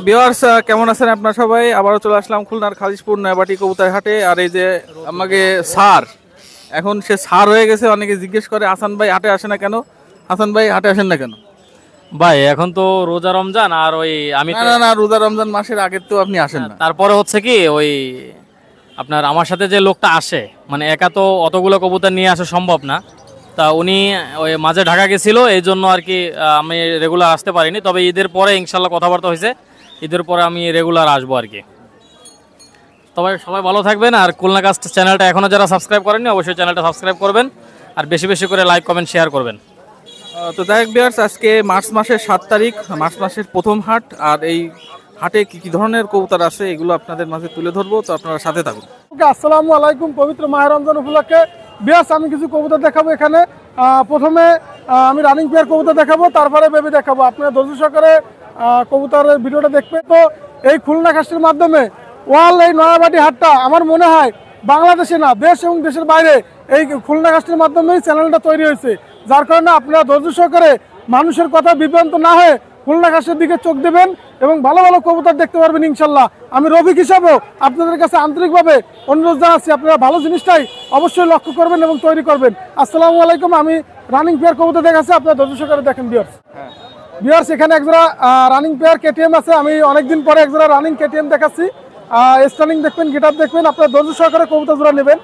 Viewers, কেমন আছেন আপনারা সবাই? আবারও চলে আসলাম খুলনার খালিশপুর নয়াবাটি কবুতর হাটে। আর এই যে আমাকে স্যার, এখন সে স্যার হয়ে গেছে। অনেকে জিজ্ঞেস করে হাসান ভাই হাটে আসে না কেন, হাসান ভাই হাটে আসেন না কেন? ভাই এখন তো রোজা রমজান আর ওই আমি না তো না না, রোজা রমজান মাসের আগে তো আপনি আসেন না। তারপরে হচ্ছে কি ওই আপনার আমার সাথে যে লোকটা আসে মানে একা তো অতগুলো কবুতর নিয়ে আসা সম্ভব না। তা উনি ওই মাঝে ঢাকা গেছিল এই জন্য আর কি আমি রেগুলার আসতে পারিনি, তবে ঈদের পরে ইনশাল্লাহ কথাবার্তা হয়েছে, ঈদের পরে আমি রেগুলার আসবো আর কি। তবে সবাই ভালো থাকবেন, আর খুলনা কাস্ট চ্যানেলটা এখনও যারা সাবস্ক্রাইব করেননি অবশ্যই চ্যানেলটা সাবস্ক্রাইব করবেন, আর বেশি বেশি করে লাইক কমেন্ট শেয়ার করবেন। তো যাই হোক ভিউয়ার্স, আজকে মার্চ মাসের 7 তারিখ, মার্চ মাসের প্রথম হাট। আর এই হাটে কি কি ধরনের কবুতর আছে এগুলো আপনাদের মাঝে তুলে ধরবো, তো আপনারা সাথে থাকুন। আসসালামু আলাইকুম। পবিত্র মাহের রমজান উপলক্ষে বিয়াস আমি কিছু কবুতর দেখাবো এখানে। প্রথমে আমি রানিং পেয়ার কবুতর দেখাবো, তারপরে বেবি দেখাবো। আপনারা ধৈর্য সহকারে কবুতরের ভিডিওটা দেখবেন। তো এই খুলনা কাস্টের মাধ্যমে এই নয়াবাটি হাটটা আমার মনে হয় বাংলাদেশে না, দেশ এবং দেশের বাইরে এই খুলনা কাস্টের মাধ্যমেই চ্যানেলটা তৈরি হয়েছে। যার কারণে আপনারা ধৈর্য সহকারে মানুষের কথা বিভ্রান্ত না হয়ে খুলনা কাস্টের দিকে চোখ দেবেন এবং ভালো ভালো কবুতর দেখতে পারবেন ইনশাল্লাহ। আমি রফিক হিসাবেও আপনাদের কাছে আন্তরিকভাবে অনুরোধ জানাচ্ছি, আপনারা ভালো জিনিসটাই অবশ্যই লক্ষ্য করবেন এবং তৈরি করবেন। আসসালামু আলাইকুম। আমি রানিং পেয়ার কবুতর দেখাচ্ছি, আপনারা ধৈর্য সহকারে দেখেন। বিয়ার্স এখানে একজোড়া রানিং পেয়ার কেটিএম আছে। আমি অনেকদিন পরে একজোড়া রানিং কেটিএম দেখাচ্ছি। স্টার্নিং দেখবেন, গিটার দেখবেন, আপনারা ধৈর্য সহকারে কবুতর জোড়া নেবেন।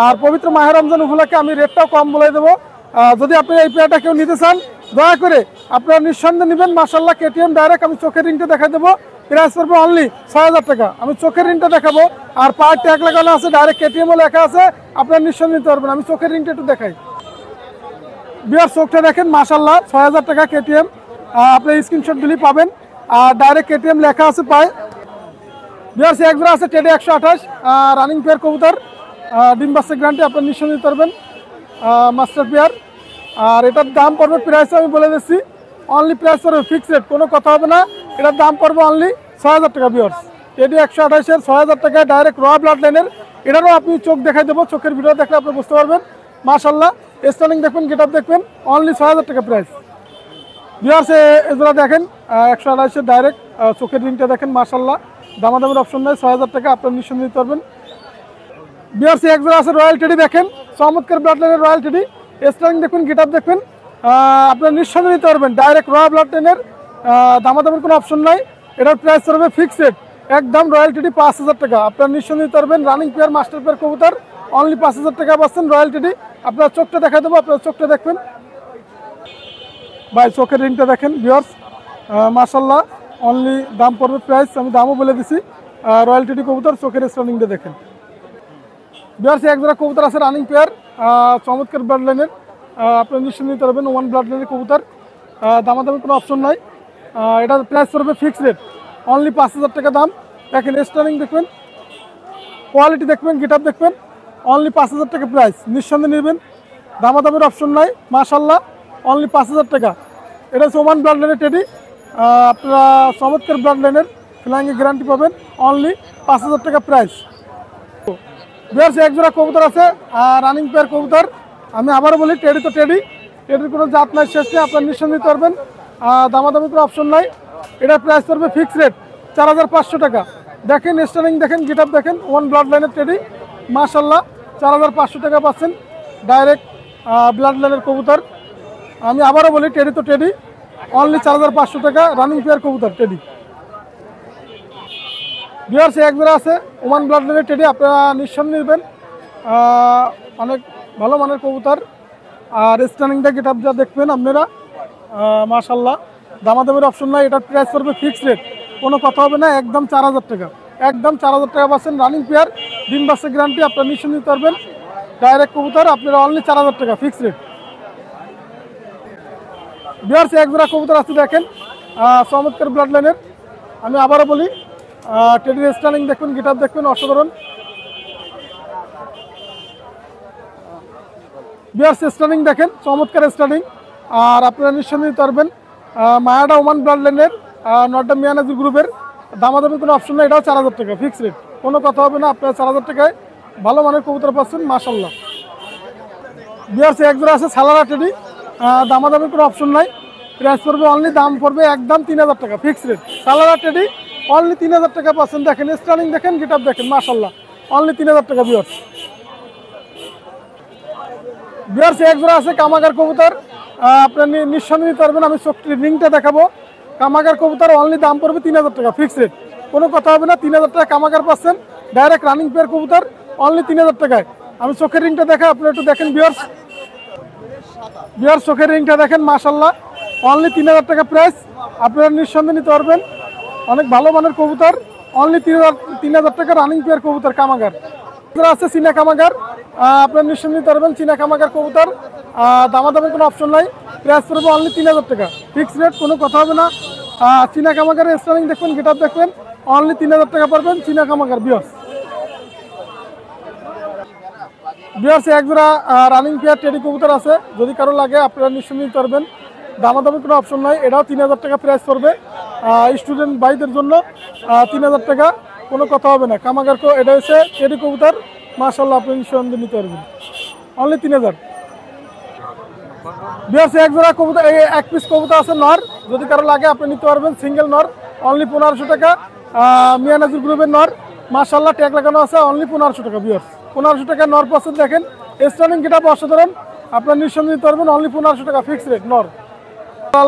আর পবিত্র মাহের রমজান উপলক্ষে আমি রেটটাও কম বলে দেবো। যদি আপনি এই পেয়ারটা কেউ নিতে চান দয়া করে আপনারা নিঃসন্দেহে নেবেন। মাশাআল্লাহ কেটিএম ডাইরেক্ট। আমি চোখের রিংটা দেখাই দেবো, প্রাইস পড়বে অনলি 6000 টাকা। আমি চোখের রিংটা দেখাবো, আর পাওয়ার ট্যাগ লাগানো আছে, ডাইরেক্ট কেটিএমও লেখা আছে, আপনারা নিঃসন্দেহে নিতে পারবেন। আমি চোখের রিংটা একটু দেখাই। বিয়ার চোখটা দেখেন, মাশাআল্লাহ 6000 টাকা কেটিএম। আপনি স্ক্রিনশট দিলেই পাবেন, আর ডাইরেক্ট কেটিএম লেখা আছে পায়। বিয়ার এক জোড়া আছে টেডে 128 রানিং পেয়ার কবুতর, ডিম বাচ্চা গ্যারান্টি, আপনার নিঃসন্দেহে নিতে পারবেন মাস্টার পেয়ার। আর এটার দাম পড়বে, প্রাইস আমি বলে দিচ্ছি, অনলি প্রাইস পড়বে ফিক্সড রেট, কোনো কথা হবে না। এটার দাম পড়বে অনলি 6000 টাকা। বিয়ার্স টেডি 128-এর 6000 টাকায় ডাইরেক্ট র ব্লাড লাইনের। এটারও আপনি চোখ দেখাই দেবো, চোখের ভিডিও দেখলে আপনি বুঝতে পারবেন। মাশাআল্লাহ স্টার্নিং দেখবেন, গেট আপ দেখবেন, অনলি 6000 টাকা প্রাইস। বিয়ার্স এগুলো দেখেন 128-এর ডাইরেক্ট চোখের রিংটা দেখেন, মাশাআল্লাহ দামাদামের অপশন নাই, 6000 টাকা আপনার নিঃসন্দেহে নিতে পারবেন। বিয়ার্স একজোড়া আছে রয়্যাল টেডি, দেখেন চমৎকার ব্লাড লাইনের রয়্যাল টেডি। স্টার্নিং দেখবেন, গেট আপ দেখবেন, আপনার নিঃসন্দেহে নিতে পারবেন। ডাইরেক্ট র ব্লাড লাইনের, দামাদামের কোনো অপশন নাই। এটার প্রাইস করবে ফিক্সড একদম, রয়্যাল টেডি 5000 টাকা আপনার নিঃসন্দেহে নিতে পারবেন। রানিং পেয়ার মাস্টার পেয়ার কবুতর অনলি 5000 টাকা পাচ্ছেন রয়্যাল টেডি। আপনার চোখটা দেখা দেবো, আপনার চোখটা দেখবেন ভাই, চোখের রিংটা দেখেন ভিউয়ার্স, মাশাআল্লাহ অনলি দাম পড়বে, প্রাইস আমি দামও বলে দিছি। রয়্যাল টেডি কবুতর, চোখের স্টার্নিংটা দেখেন। ভিউয়ার্স এক জোড়া কবুতর আছে রানিং পেয়ার, চমৎকার ব্লাড লাইনের, আপনার নিঃসন্দেহে নিতে পারবেন। ওয়ান ব্লাড লাইনের কবুতর, দামাদামের কোনো অপশন নাই। এটার প্রাইস পড়বে ফিক্সড রেট অনলি 5000 টাকা দাম। দেখেন স্টার্নিং দেখবেন, কোয়ালিটি দেখবেন, গেট আপ দেখবেন, অনলি 5000 টাকা প্রাইস, নিঃসন্দেহে নেবেন, দামাদামের অপশন নাই। মাশাআল্লাহ অনলি 5000 টাকা। এটা হচ্ছে ওমান ব্লাড লাইনের টেডি, আপনারা চমৎকার ব্লাড লাইনের ফ্লাইংয়ে গ্যারান্টি পাবেন, অনলি 5000 টাকা প্রাইস। বিয়ার্স এক জোড়া কবুতর আছে রানিং পেয়ার কবুতর। আমি আবারও বলি, টেডি তো টেডি, টেডির কোনো জাত নাই, শেষ নেই, আপনার নিঃসন্দেহে নিতে পারবেন, দামাদামি কোনো অপশন নাই। এটার প্রাইস পড়বে ফিক্সড রেট 4500 টাকা। দেখেন স্টার্নিং দেখেন, গেট আপ দেখেন, ওয়ান ব্লাড লাইনের টেডি, মাশাআল্লাহ 4500 টাকা পাচ্ছেন ডাইরেক্ট ব্লাড লাইনের কবুতর। আমি আবারও বলি, টেডি তো টেডি, অনলি 4500 টাকা রানিং পেয়ার কবুতর টেডি। বিয়ার্স এক জোড়া আছে ওমান ব্লাড লাইনের টেডি, আপনারা নিঃসন্দেহে নেবেন, অনেক ভালো মানের কবুতর। আর স্টার্নিংটা গেট আপ যা দেখবেন আপনারা, মাশাআল্লাহ দামাদামের অপশন নাই। এটার প্রাইস পড়বে ফিক্সড রেট, কোনো কথা হবে না, একদম 4000 টাকা, একদম 4000 টাকা পাচ্ছেন রানিং পেয়ার, ডিম বাচ্চা গ্যারান্টি, আপনারা নিঃসন্দেহে নিতে পারবেন ডাইরেক্ট কবুতর, আপনারা অনলি 4000 টাকা ফিক্সড রেট। বিয়ার্স এক জোড়া কবুতর আছে দেখেন, চমৎকার ব্লাড লাইনের। আমি আবারও বলি, টেডির স্টার্নিং দেখবেন, গেট আপ দেখবেন, অসাধারণ। বিয়ার্স স্টার্নিং দেখেন, চমৎকার স্টার্নিং, আর আপনারা নিঃসন্দেহে নিতে পারবেন। মায়াডা ওমান ব্লাড লাইনের, নর্ডা মিয়ানাজি গ্রুপের, দামাদামি কোনো অপশন নেই। এটাও 4000 টাকা ফিক্সড রেট, কোনো কথা হবে না, আপনারা 4000 টাকায় ভালো মানের কবুতর পাচ্ছেন, মাশাআল্লাহ। বিয়ার্স এক জোড়া আছে সালারা টেডি, দামাদামি কোনো অপশন নাই, প্রাইস পড়বে অনলি, দাম পড়বে একদম 3000 টাকা ফিক্স রেট। সালারা টেডি অনলি 3000 টাকা পাচ্ছেন। দেখেন স্টার্নিং দেখেন, গেটআপ দেখেন, মাশাআল্লাহ অনলি 3000 টাকা ভিউয়ার্স। ভিউয়ার্স এক জোড়া আছে কামাগার কবুতর, আপনি নিঃসন্দেহে নিতে পারবেন। আমি চোখটির রিংটা দেখাবো। কামাগার কবুতর অনলি, দাম পড়বে 3000 টাকা ফিক্স রেট, কোনো কথা হবে না। 3000 টাকা কামাগার পাচ্ছেন, ডাইরেক্ট রানিং পেয়ার কবুতর অনলি 3000 টাকায়। আমি চোখের রিংটা দেখা, আপনি একটু দেখেন ভিউয়ার্স। ভিউয়ার্স চোখের রিংটা দেখেন, মাশাআল্লাহ অনলি 3000 টাকা প্রাইস। আপনারা নিঃসন্দেহে নিতে পারবেন, অনেক ভালো মানের কবুতর, অনলি 3000 টাকা রানিং পেয়ার কবুতর কামাগার। আছে চীনা কামাগার, আপনার নিঃসন্দেহে নিতে পারবেন। চীনা কামাগার কবুতর দামাদামের কোনো অপশন নাই, প্রাইস পড়বে অনলি 3000 টাকা ফিক্স রেট, কোনো কথা হবে না। চীনা কামাগারের স্টার্নিং দেখবেন, গেটআপ দেখবেন, অনলি 3000 টাকা পারবেন চীনা কামাগার ভিউয়ার্স। ভিউয়ার্স এক জোড়া রানিং পেয়ার টেডি কবুতর আছে, যদি কারো লাগে আপনারা নিঃসন্দেহে নিতে পারবেন, দামাদামের কোনো অপশন নাই। এটাও 3000 টাকা প্রাইস পড়বে, স্টুডেন্ট ভাইদের জন্য 3000 টাকা, কোনো কথা হবে না। কামাগার এটা হচ্ছে টেডি কবুতর, মাশাআল্লাহ আপনি নিঃসন্দেহে নিতে পারবেন অনলি 3000। ভিউয়ার্স এক জোড়া কবুতর, এক পিস কবুতর আছে নর, যদি কারো লাগে আপনি নিতে পারবেন, সিঙ্গেল নর অনলি 1500 টাকা। মিয়ানাজুর গ্রুপের নর, মাশাআল্লাহ ট্যাগ লাগানো আছে, অনলি 1500 টাকা ভিউয়ার্স। 1500 টাকা নর পাচ্ছেন, দেখেন স্টার্নিং গেটআপ অসাধারণ, আপনার নিঃসন্দেহে নিতে পারবেন অনলি 1500 টাকা ফিক্স রেট নর।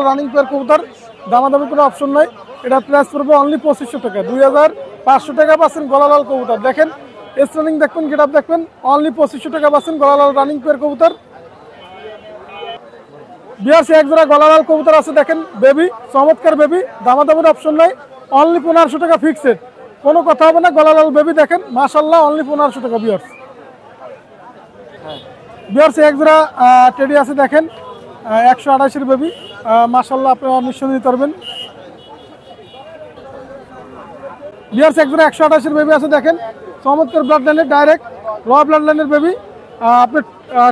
রানিং পেয়ার কবুতর, দামাদামি কোনো অপশন নাই, এটা প্রাইস পড়বে অনলি 2500 টাকা। 2500 টাকা পাচ্ছেন গলালাল কবুতর, দেখেন স্টার্নিং দেখবেন, গেটআপ দেখবেন, অনলি 2500 টাকা পাচ্ছেন গলালাল রানিং পেয়ার কবুতর। ভিউয়ার্স এক জোড়া গলালাল কবুতর আছে, দেখেন বেবি, চমৎকার বেবি, দামাদামের অপশন নাই, অনলি 1500 টাকা ফিক্স রেট, কোনো কথা হবে না। গলালাল বেবি দেখেন, মাশাআল্লাহ অনলি 1500 টাকা ভিউয়ার্স। ভিউয়ার্স এক জোড়া টেডি আছে, দেখেন 128 বেবি, মাশাআল্লাহ আপনারা নিঃসন্দেহে নিতে পারবেন। ভিউয়ার্স এক জোড়া 128 বেবি আছে, দেখেন চমৎকার ব্লাড লাইনের, ডাইরেক্ট র ব্লাড লাইনের বেবি, আপনি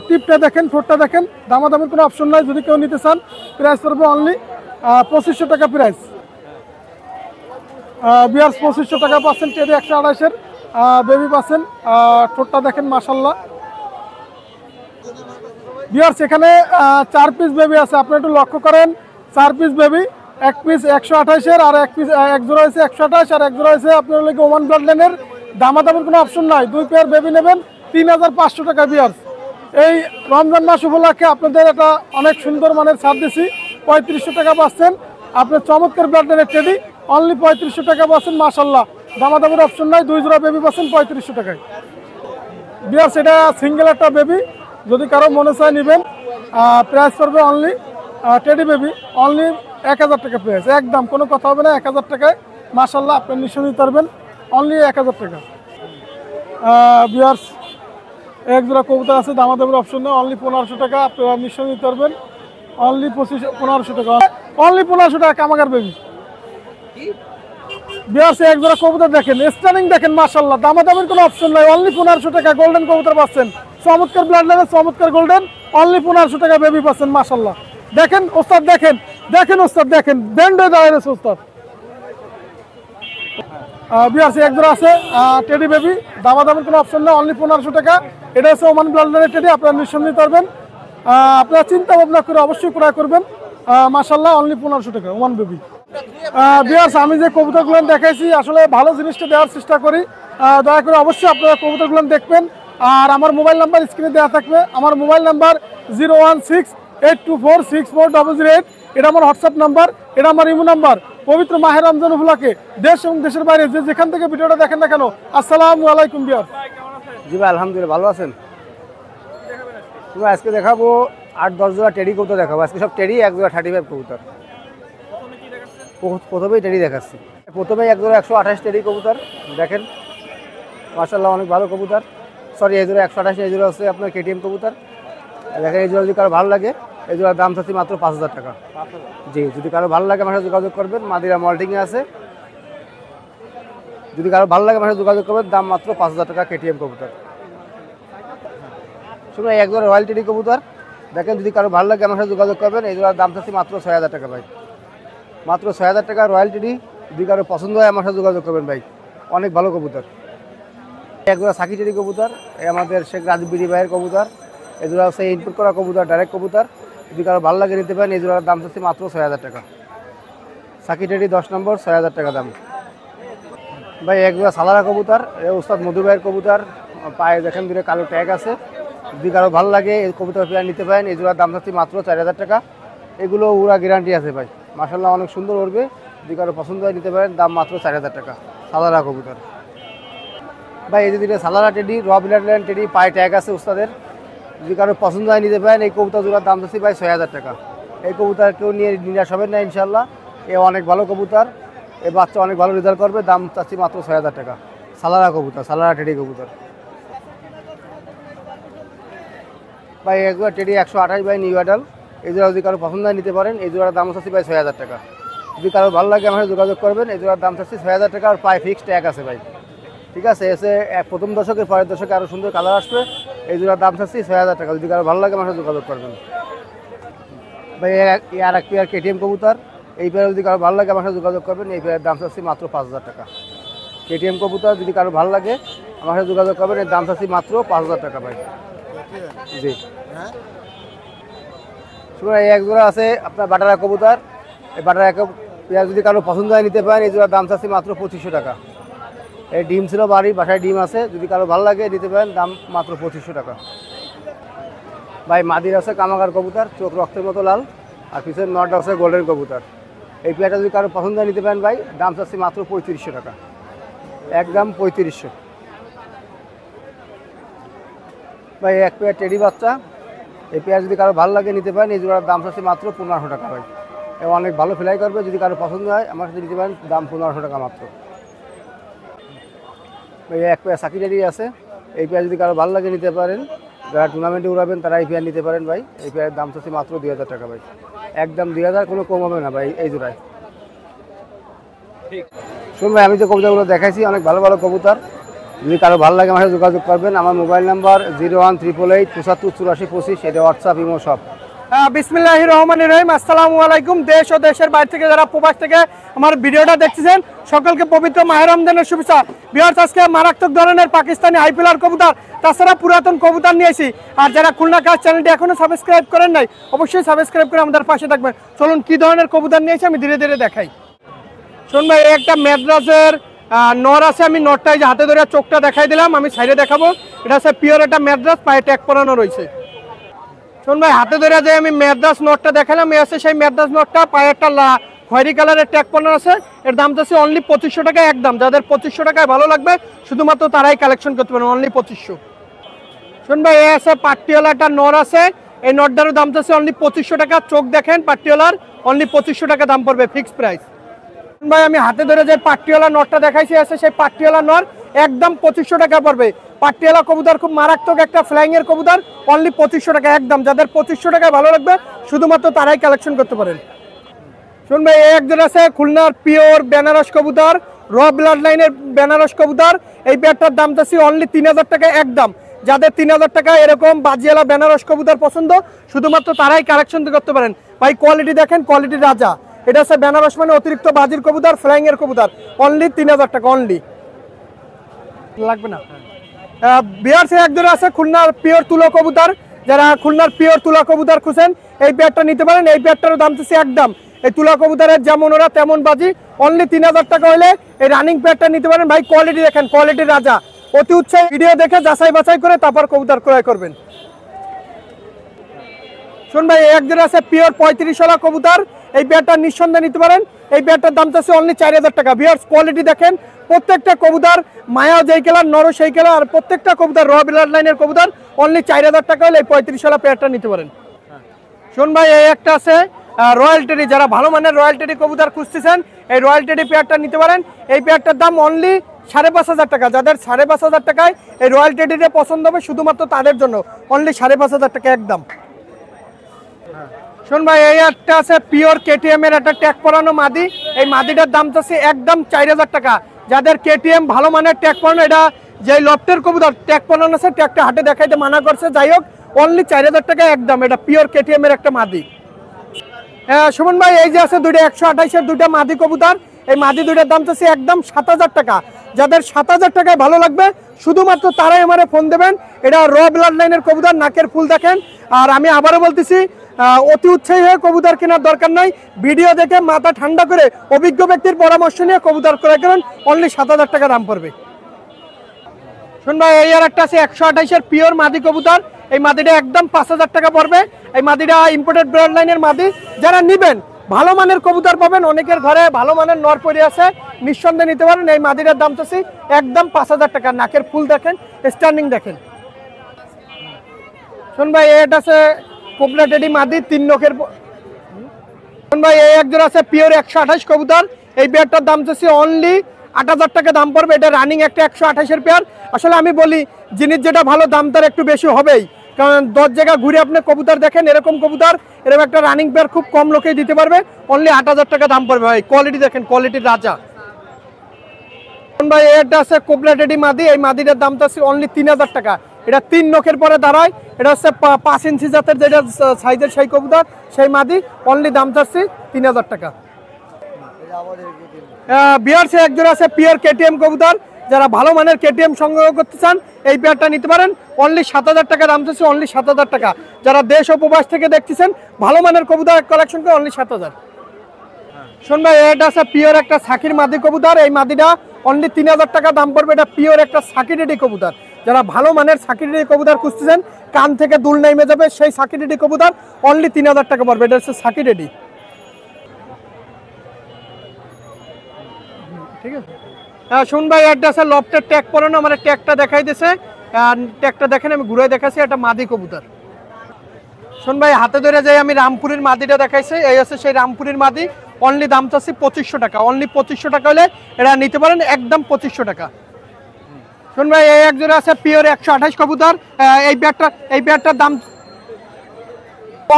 টিপটা দেখেন, ঠোঁটটা দেখেন, দামাদামের কোনো অপশন নাই। যদি কেউ নিতে চান প্রাইস পড়বে অনলি 2500 টাকা প্রাইস। ভিউয়ার্স 2500 টাকা পাচ্ছেন টেডি 128-এর বেবি পাচ্ছেন, ঠোঁটটা দেখেন, মাশাআল্লাহ। ভিউয়ার্স এখানে 4 পিস বেবি আছে, আপনি একটু লক্ষ্য করেন, 4 পিস বেবি, এক পিস 128-এর, আর এক পিস এক জোড়া হয়েছে 128, আর এক জোড়া হয়েছে আপনার লাগে ওমান ব্লাড লাইনের। দামাদামের কোনো অপশন নাই, 2 পেয়ার বেবি নেবেন 3500 টাকা ভিউয়ার্স। এই রমজান মাস উপলক্ষে আপনাদের একটা অনেক সুন্দর মানের ছাড় দিছি, 3500 টাকা পাচ্ছেন আপনার চমৎকার ব্লাড লাইনের টেডি, অনলি 3500 টাকা পাচ্ছেন, মাশাআল্লাহ দামাদামের অপশন নাই। 2 জোড়া বেবি পাচ্ছেন 3500 টাকায় ভিউয়ার্স। এটা সিঙ্গেল একটা বেবি, যদি কারো মনে চায় নেবেন, প্রাইস পড়বে অনলি টেডি বেবি অনলি 1000 টাকা প্রাইস, একদম কোনো কথা হবে না। 1000 টাকায় মাশাআল্লাহ আপনি নিশ্চয়ই নিতে পারবেন, অনলি 1000 টাকা। ভিউয়ার্স এক জোড়া কবুতর আছে, দামাদামের অপশন নেই, অনলি 1500 টাকা, আপনারা নিশ্চয়ই নিতে পারবেন অনলি 1500 টাকা, অনলি 1500 টাকা কামাগার বেবি। ভিউয়ার্স এক জোড়া কবুতর দেখেন, স্টার্নিং দেখেন, মাশাআল্লাহ দামাদামের কোনো অপশন নাই, অনলি 1500 টাকা গোল্ডেন কবুতর পাচ্ছেন, চমৎকার ব্লাড লাইনের, চমৎকার গোল্ডেন, অনলি 1500 টাকা বেবি পাচ্ছেন, মাশাআল্লাহ। দেখেন ওস্তাদ, দেখেন দেখেন ওস্তাদ, দেখেন ব্যান্ডে দাঁড়িয়ে রয়েছে ওস্তাদ। ভিউয়ার্স এক জোড়া আছে টেডি বেবি, দামাদামের কোনো অপশন নেই, অনলি 1500 টাকা। এটা হচ্ছে ওমান ব্লাড লাইনের টেডি, আপনারা নিঃসন্দেহে নিতে পারবেন, আপনারা চিন্তা ভাবনা করে অবশ্যই ক্রয় করবেন, মাশাআল্লাহ অনলি 1500 টাকা ওমান বেবি। ভিউয়ার্স আমি যে কবুতরগুলো দেখাইছি, আসলে ভালো জিনিসটা দেওয়ার চেষ্টা করি, দয়া করে অবশ্যই আপনারা কবুতরগুলো দেখবেন। আর আমার মোবাইল নাম্বার স্ক্রিনে দেওয়া থাকবে, আমার মোবাইল নাম্বার 01682464008, এটা আমার হোয়াটসঅ্যাপ নাম্বার, এটা আমার ইমো নাম্বার। পবিত্র মাহে রমজান উপলক্ষে দেশ এবং দেশের বাইরে যেখান থেকে ভিডিওটা দেখেন না কেন, আসসালামু আলাইকুম ভিউয়ার্স। জি ভাই আলহামদুলিল্লাহ, ভালো আছেন? তুমি আজকে দেখাবো 8-10 জোড়া টেডি কবুতর দেখাবো, আজকে সব টেডি, এক জোড়া 35 কবুতর। প্রথমেই টেডি দেখাচ্ছি, প্রথমেই এক জোড়া 128 টেডি কবুতর দেখেন, মাশাআল্লাহ অনেক ভালো কবুতর। সরি এই জোড়া 128, এই জোড়া হচ্ছে আপনার কেটিএম কবুতর। দেখেন এই জোড়া যদি কারো ভালো লাগে, এই জোড়ার দাম চাচ্ছি মাত্র 5000 টাকা। জি, যদি কারো ভালো লাগে আমার সাথে যোগাযোগ করবেন, মাদিরা মল্টিংয়ে আছে, যদি কারো ভালো লাগে আমার সাথে যোগাযোগ করবেন, দাম মাত্র 5000 টাকা কেটিএম কবুতর। শুনুন এক জোড়া রয়্যাল টেডি কবুতর দেখেন, যদি কারো ভালো লাগে আমার সাথে যোগাযোগ করবেন, এই জোড়ার দাম চাচ্ছি মাত্র 6000 টাকা ভাই, মাত্র 6000 টাকা রয়্যাল টেডি। যদি কারো পছন্দ হয় আমার সাথে যোগাযোগ করবেন ভাই, অনেক ভালো কবুতর। এক জোড়া সাকি টেডি কবুতর, এই আমাদের শেখ রাজবিরি ভাইয়ের কবুতর, এই জোড়া হচ্ছে ইনপুট করা কবুতর, ডাইরেক্ট কবুতর, যদি কারো ভালো লাগে নিতে পারেন। এই জোড়ার দাম চাচ্ছি মাত্র 6,000 টাকা। সাকি টেডি 10 নম্বর, 6,000 টাকা দাম। ভাই এক জোড়া সালারা কবুতর, উস্তাদ মধু ভাইয়ের কবুতর, পায়ে দেখেন দূরে কালো ট্যাগ আছে। যদি কারো ভালো লাগে এই কবুতর পেয়ার নিতে পারেন। এই জোড়ার দাম চাচ্ছি মাত্র 4,000 টাকা। এগুলো উড়া গ্যারান্টি আছে ভাই, মাশাআল্লাহ অনেক সুন্দর উড়বে। যদি কারো পছন্দ হয় নিতে পারেন, দাম মাত্র 4,000 টাকা সালারা কবুতর। ভাই এই যে দুটো সালারা টেডি, র ব্লাড লাইন টেডি, পায়ে ট্যাগ আছে উস্তাদের। যদি কারো পছন্দ হয় নিতে পারেন। এই কবুতর জোড়ার দাম চাচ্ছি ভাই 6,000 টাকা। এই কবুতর কেউ নিয়ে নিরাশ হবেন না ইনশাল্লাহ। এ অনেক ভালো কবুতর, এ বাচ্চা অনেক ভালো রেজাল্ট করবে। দাম চাচ্ছি মাত্র 6,000 টাকা সালারা কবুতর, সালারা টেডি কবুতর। ভাই এক জোড়া টেডি 128 বাই নিউ অ্যাডাল। এই জোড়া যদি কারো পছন্দ হয় নিতে পারেন। এই জোড়ার দাম চাচ্ছি ভাই 6,000 টাকা। যদি কারো ভালো লাগে আমার সাথে যোগাযোগ করবেন। এই জোড়ার দাম চাচ্ছি 6,000 টাকা। আর পায়ে ফিক্সড ট্যাগ আছে ভাই, ঠিক আছে। এসে প্রথম দশকের পরের দশকে আরও সুন্দর কালার আসবে। এই জোড়ার দাম চাচ্ছি 6,000 টাকা। যদি কারো ভালো লাগে আমার সাথে যোগাযোগ করবেন। ভাই আর এক পেয়ার কেটিএম কবুতর, এই পেয়ার যদি কারো ভালো লাগে আমার সাথে যোগাযোগ করবেন। এই পেয়ারের দাম চাচ্ছি মাত্র 5,000 টাকা। কেটিএম কবুতর যদি কারো ভালো লাগে আমার সাথে যোগাযোগ করবেন। এর দাম চাচ্ছি মাত্র 5,000 টাকা ভাই। জি শুনুন, এই এক জোড়া আছে আপনার বাটারা কবুতর। এই বাটারা এক পেয়ার যদি কারো পছন্দ হয় নিতে পারেন। এই জোড়ার দাম চাচ্ছি মাত্র 2,500 টাকা। এই ডিম ছিল বাড়ির বাসায় ডিম আছে, যদি কারো ভালো লাগে নিতে পারেন। দাম মাত্র 2,500 টাকা। ভাই মাদির আছে কামাগার কবুতর, চোখ রক্তের মতো লাল, আর পিছনের নট আছে গোল্ডেন কবুতর। এই পেয়ারটা যদি কারো পছন্দ হয় নিতে পারেন ভাই। দাম চাচ্ছি মাত্র 3,500 টাকা, একদম 3,500। ভাই এক পেয়ার টেডি বাচ্চা, এই পেয়ার যদি কারো ভালো লাগে নিতে পারেন। এই জোড়ার দাম চাচ্ছি মাত্র 1,500 টাকা ভাই। এ অনেক ভালো ফ্লাই করবে, যদি কারো পছন্দ হয় আমার সাথে নিতে পারেন। দাম 1,500 টাকা মাত্র। ভাই এক পেয়ার সাকি টেডি আছে, এই পেয়ার যদি কারো ভালো লাগে নিতে পারেন। যারা টুর্নামেন্টে উড়াবেন তারা এই পেয়ার নিতে পারেন ভাই। এই পেয়ারের দাম চাচ্ছি মাত্র 2,000 টাকা ভাই, একদম 2,000, কোনো কম হবে না ভাই এই জোড়ায়। শুনুন ভাই, আমি যে কবুতরগুলো দেখাইছি অনেক ভালো ভালো কবুতর। যদি কারো ভালো লাগে আমার সাথে যোগাযোগ করবেন। আমার মোবাইল নাম্বার 01888 75 84 25, এটা হোয়াটসঅ্যাপ ইমো সব। বিসমিল্লাহির রহমানির রহিম। আসসালামু আলাইকুম। দেশ ও দেশের বাইরে থেকে যারা প্রবাস থেকে আমার ভিডিওটা দেখতেছেন সকলকে পবিত্র মাহে রমজানের শুভেচ্ছা। ভিউয়ার্স, আজকে মারাত্মক ধরনের পাকিস্তানি হাইপিলার কবুতর, তাছাড়া পুরাতন কবুতর নিয়েছি। আর যারা খুলনা কাজ চ্যানেলটি এখনো সাবস্ক্রাইব করেন নাই, অবশ্যই সাবস্ক্রাইব করে আমাদের পাশে থাকবেন। চলুন কি ধরনের কবুতর নিয়েছি আমি ধীরে ধীরে দেখাই। শুনুন ভাই, একটা ম্যাড্রাসের নর আছে। আমি নরটা যে হাতে ধরে চোখটা দেখাই দিলাম, আমি সাইডে দেখাবো। এটা হচ্ছে পিওর একটা ম্যাড্রাস, পায়ে ট্যাগ পরানো রয়েছে। শুনুন ভাই, হাতে ধরে যে আমি ম্যাড্রাস নটটা দেখালাম, এই আছে সেই ম্যাড্রাস নটটা, পায়ে একটা খয়েরি কালারের ট্যাগ পরানো আছে। এর দাম চাচ্ছি অনলি 2,500 টাকা একদম। যাদের 2,500 টাকায় ভালো লাগবে শুধুমাত্র তারাই কালেকশন করতে পারেন, অনলি 2,500। শুনুন ভাই, এই আছে পাট্টিওয়ালা একটা নর আছে। এই নটটারও দাম চাচ্ছি অনলি 2,500 টাকা। চোখ দেখেন পাট্টিওয়ালার, অনলি 2,500 টাকা দাম পড়বে, ফিক্সড প্রাইস। ভাই আমি হাতে ধরে যে পাট্টিওয়ালা নটটা দেখাইছি আছে সেই পাট্টিওয়ালা নর একদম 2,500 টাকা পড়বে। পাট্টিওয়ালা কবুতর খুব মারাত্মক একটা ফ্লাইং এর কবুতর, অনলি 2,500 টাকা একদম। যাদের 2,500 টাকায় ভালো লাগবে শুধুমাত্র তারাই কালেকশন করতে পারেন। শুনুন ভাই, এই একজন আছে খুলনার পিওর বেনারস কবুতর, র ব্লাড লাইনের বেনারস কবুতর। এই পেয়ারটার দাম চাচ্ছি অনলি 3,000 টাকা একদম। যাদের 3,000 টাকা এরকম বাজিয়ালা বেনারস কবুতর পছন্দ শুধুমাত্র তারাই কালেকশন করতে পারেন। ভাই কোয়ালিটি দেখেন, কোয়ালিটি রাজা। এটা হচ্ছে বেনারস মানে অতিরিক্ত বাজির কবুতর, ফ্লাইং এর কবুতর, অনলি 3,000 টাকা অনলি। লাগবে না। বিহার একজন আছে খুলনার পিওর তুলো কবুতর। যারা খুলনার পিওর তুলা কবুতর খুঁজেন এই পেয়ারটা নিতে পারেন। এই পেয়ারটারও দাম চাচ্ছি একদম। এই তুলা কবুতরের যেমন ওরা তেমন বাজি, অনলি 3,000 টাকা হলে এই রানিং পেয়ারটা নিতে পারেন। ভাই কোয়ালিটি দেখেন, কোয়ালিটি রাজা। অতি উৎসাহী ভিডিও দেখে যাচাই বাছাই করে তারপর কবুতর ক্রয় করবেন। শুন ভাই, একজন আছে পিওর 35 কবুতর। এই পেয়ারটা নিঃসন্দেহে নিতে পারেন। এই পেয়ারটার দাম চাচ্ছে অনলি 4,000 টাকা। ভিউয়ার্স কোয়ালিটি দেখেন, প্রত্যেকটা কবুতর মায়া যেই কালার, নর সেই কালার, আর প্রত্যেকটা কবুতর র ব্লাড লাইনের কবুতর, অনলি 4,000 টাকা হলে এই 35 পেয়ারটা নিতে পারেন। শুন ভাই, এই একটা আছে রয়্যাল টেডি। যারা ভালো মানের রয়্যাল টেডি কবুতর খুঁজতেছেন এই রয়্যাল টেডি পেয়ারটা নিতে পারেন। এই পেয়ারটার দাম অনলি 5,500 টাকা। যাদের 5,500 টাকায় এই রয়্যাল টেডিটা পছন্দ হবে শুধুমাত্র তাদের জন্য, অনলি 5,500 টাকা একদম। শুন ভাই, এই একটা আছে পিওর কেটিএম এর একটা ট্যাগ পরানো মাদি। এই মাদিটার দাম চাচ্ছে একদম 4,000 টাকা। যাদের কেটিএম ভালো মানের ট্যাগ পরানো, এটা যে লফটের কবুতর ট্যাগ পরানো আছে, ট্যাগটা হাটে দেখাইতে মানা করছে, যাই হোক অনলি 4,000 টাকা একদম। এটা পিওর কেটিএম এর একটা মাদি। সুমন ভাই, এই যে আছে দুইটা 128-এর দুইটা মাদি কবুতর। এই মাদি দুইটার দাম চাচ্ছে একদম 7,000 টাকা। যাদের 7,000 টাকায় ভালো লাগবে শুধুমাত্র তারাই আমারে ফোন দেবেন। এটা র ব্লাড লাইনের কবুতর, নাকের ফুল দেখেন। আর আমি আবারও বলতেছি, অতি উৎসাহী হয়ে কবুতর কেনার দরকার নাই, ভিডিও দেখে মাথা ঠান্ডা করে অভিজ্ঞ ব্যক্তির পরামর্শ নিয়ে কবুতর ক্রয় করেন, অনলি 7,000 টাকা দাম পড়বে। শুন ভাই, এই আর একটা আছে 128-এর পিওর মাদি কবুতর, এই মাদিটা একদম 5,000 টাকা পড়বে। এই মাদিটা ইম্পোর্টেড ব্রান্ড লাইনের মাদি, যারা নিবেন ভালো মানের কবুতর পাবেন, অনেকের ঘরে ভালো মানের নর পড়ে আছে, নিঃসন্দেহে নিতে পারেন। এই মাদিটার দাম চাচ্ছি একদম 5,000 টাকা। নাকের ফুল দেখেন, স্ট্যান্ডিং দেখেন। শুন ভাই, এটা আছে কোবরা টেডি মাদি 3 নখের। শুন ভাই, এই একজন আছে পিওর 128 কবুতর, এই পেয়ারটার দাম চাচ্ছি অনলি 8,000 টাকা দাম পড়বে। এটা রানিং একটা 128-এর পেয়ার। আসলে আমি বলি জিনিস যেটা ভালো দাম তার একটু বেশি হবেই, কারণ 10 জায়গা ঘুরে আপনি কবুতর দেখেন, এরকম কবুতর এরকম একটা রানিং পেয়ার খুব কম লোকেই দিতে পারবে, অনলি 8,000 টাকা দাম পড়বে ভাই। কোয়ালিটি দেখেন, কোয়ালিটির রাজা। ভাই, এটা আছে কোবরা টেডি মাদি, এই মাদিটার দাম চাচ্ছি অনলি 3,000 টাকা। এটা 3 নখের পরে দাঁড়ায়, এটা হচ্ছে 5 ইঞ্চি জাতের যেটা সাইজের সেই কবুতর, সেই মাদি, অনলি দাম চাচ্ছি 3,000 টাকা। বিয়ার্সে একজন আছে পিওর কেটিএম কবুতর, যারা ভালো মানের কেটিএম সংগ্রহ করতে চান এই পেয়ারটা নিতে পারেন, অনলি 7,000 টাকা দাম চাচ্ছি, অনলি 7,000 টাকা। যারা দেশ ও প্রবাস থেকে দেখতেছেন ভালো মানের কবুতর কালেকশন করে, অনলি 7,000। শোন ভাই, এটা আছে পিওর একটা সাকির মাদি কবুতর, এই মাদিটা অনলি 3,000 টাকা দাম পড়বে। এটা পিওর একটা সাকিরেডি কবুতর, যারা ভালো মানের সাকিরেডি কবুতর খুঁজতেছেন, কান থেকে দুল নেমে যাবে সেই সাকিরেডি কবুতর, অনলি 3,000 টাকা পড়বে। এটা হচ্ছে সাকিরেডি। ঠিক আছে। শুন ভাই, এটা আছে লফটের ট্যাগ পরানো, আমার ট্যাগটা দেখাই দিয়েছে, ট্যাগটা দেখেন, আমি ঘুরে দেখাচ্ছি, এটা মাদি কবুতর। শোন ভাই, হাতে ধরে যাই আমি রামপুরের মাদিটা দেখাইছি, এই হচ্ছে সেই রামপুরের মাদি, অনলি দাম চাচ্ছি 2500 টাকা। অনলি 2500 টাকা হলে এটা নিতে পারেন, একদম 2500 টাকা। শোন ভাই, এই একজন আছে পিওর 128 কবুতর, এই ব্যাটটার দাম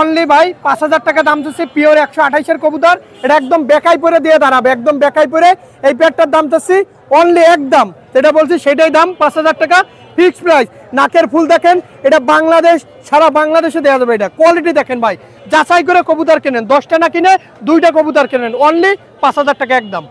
অনলি ভাই 5,000 টাকা দাম চাচ্ছি। পিওর 128-এর কবুতর, এটা একদম বেকাই পরে দিয়ে দাঁড়াবে, একদম বেকাই পরে। এই ব্যাটটার দাম চাচ্ছি অনলি একদম, যেটা বলছি সেটাই দাম, 5,000 টাকা ফিক্সড প্রাইস। নাকের ফুল দেখেন, এটা বাংলাদেশ, সারা বাংলাদেশে দেওয়া যাবে। এটা কোয়ালিটি দেখেন ভাই, যাচাই করে কবুতর কেনেন, 10টা না কিনে 2টা কবুতর কেনেন, অনলি 5,000 টাকা একদম।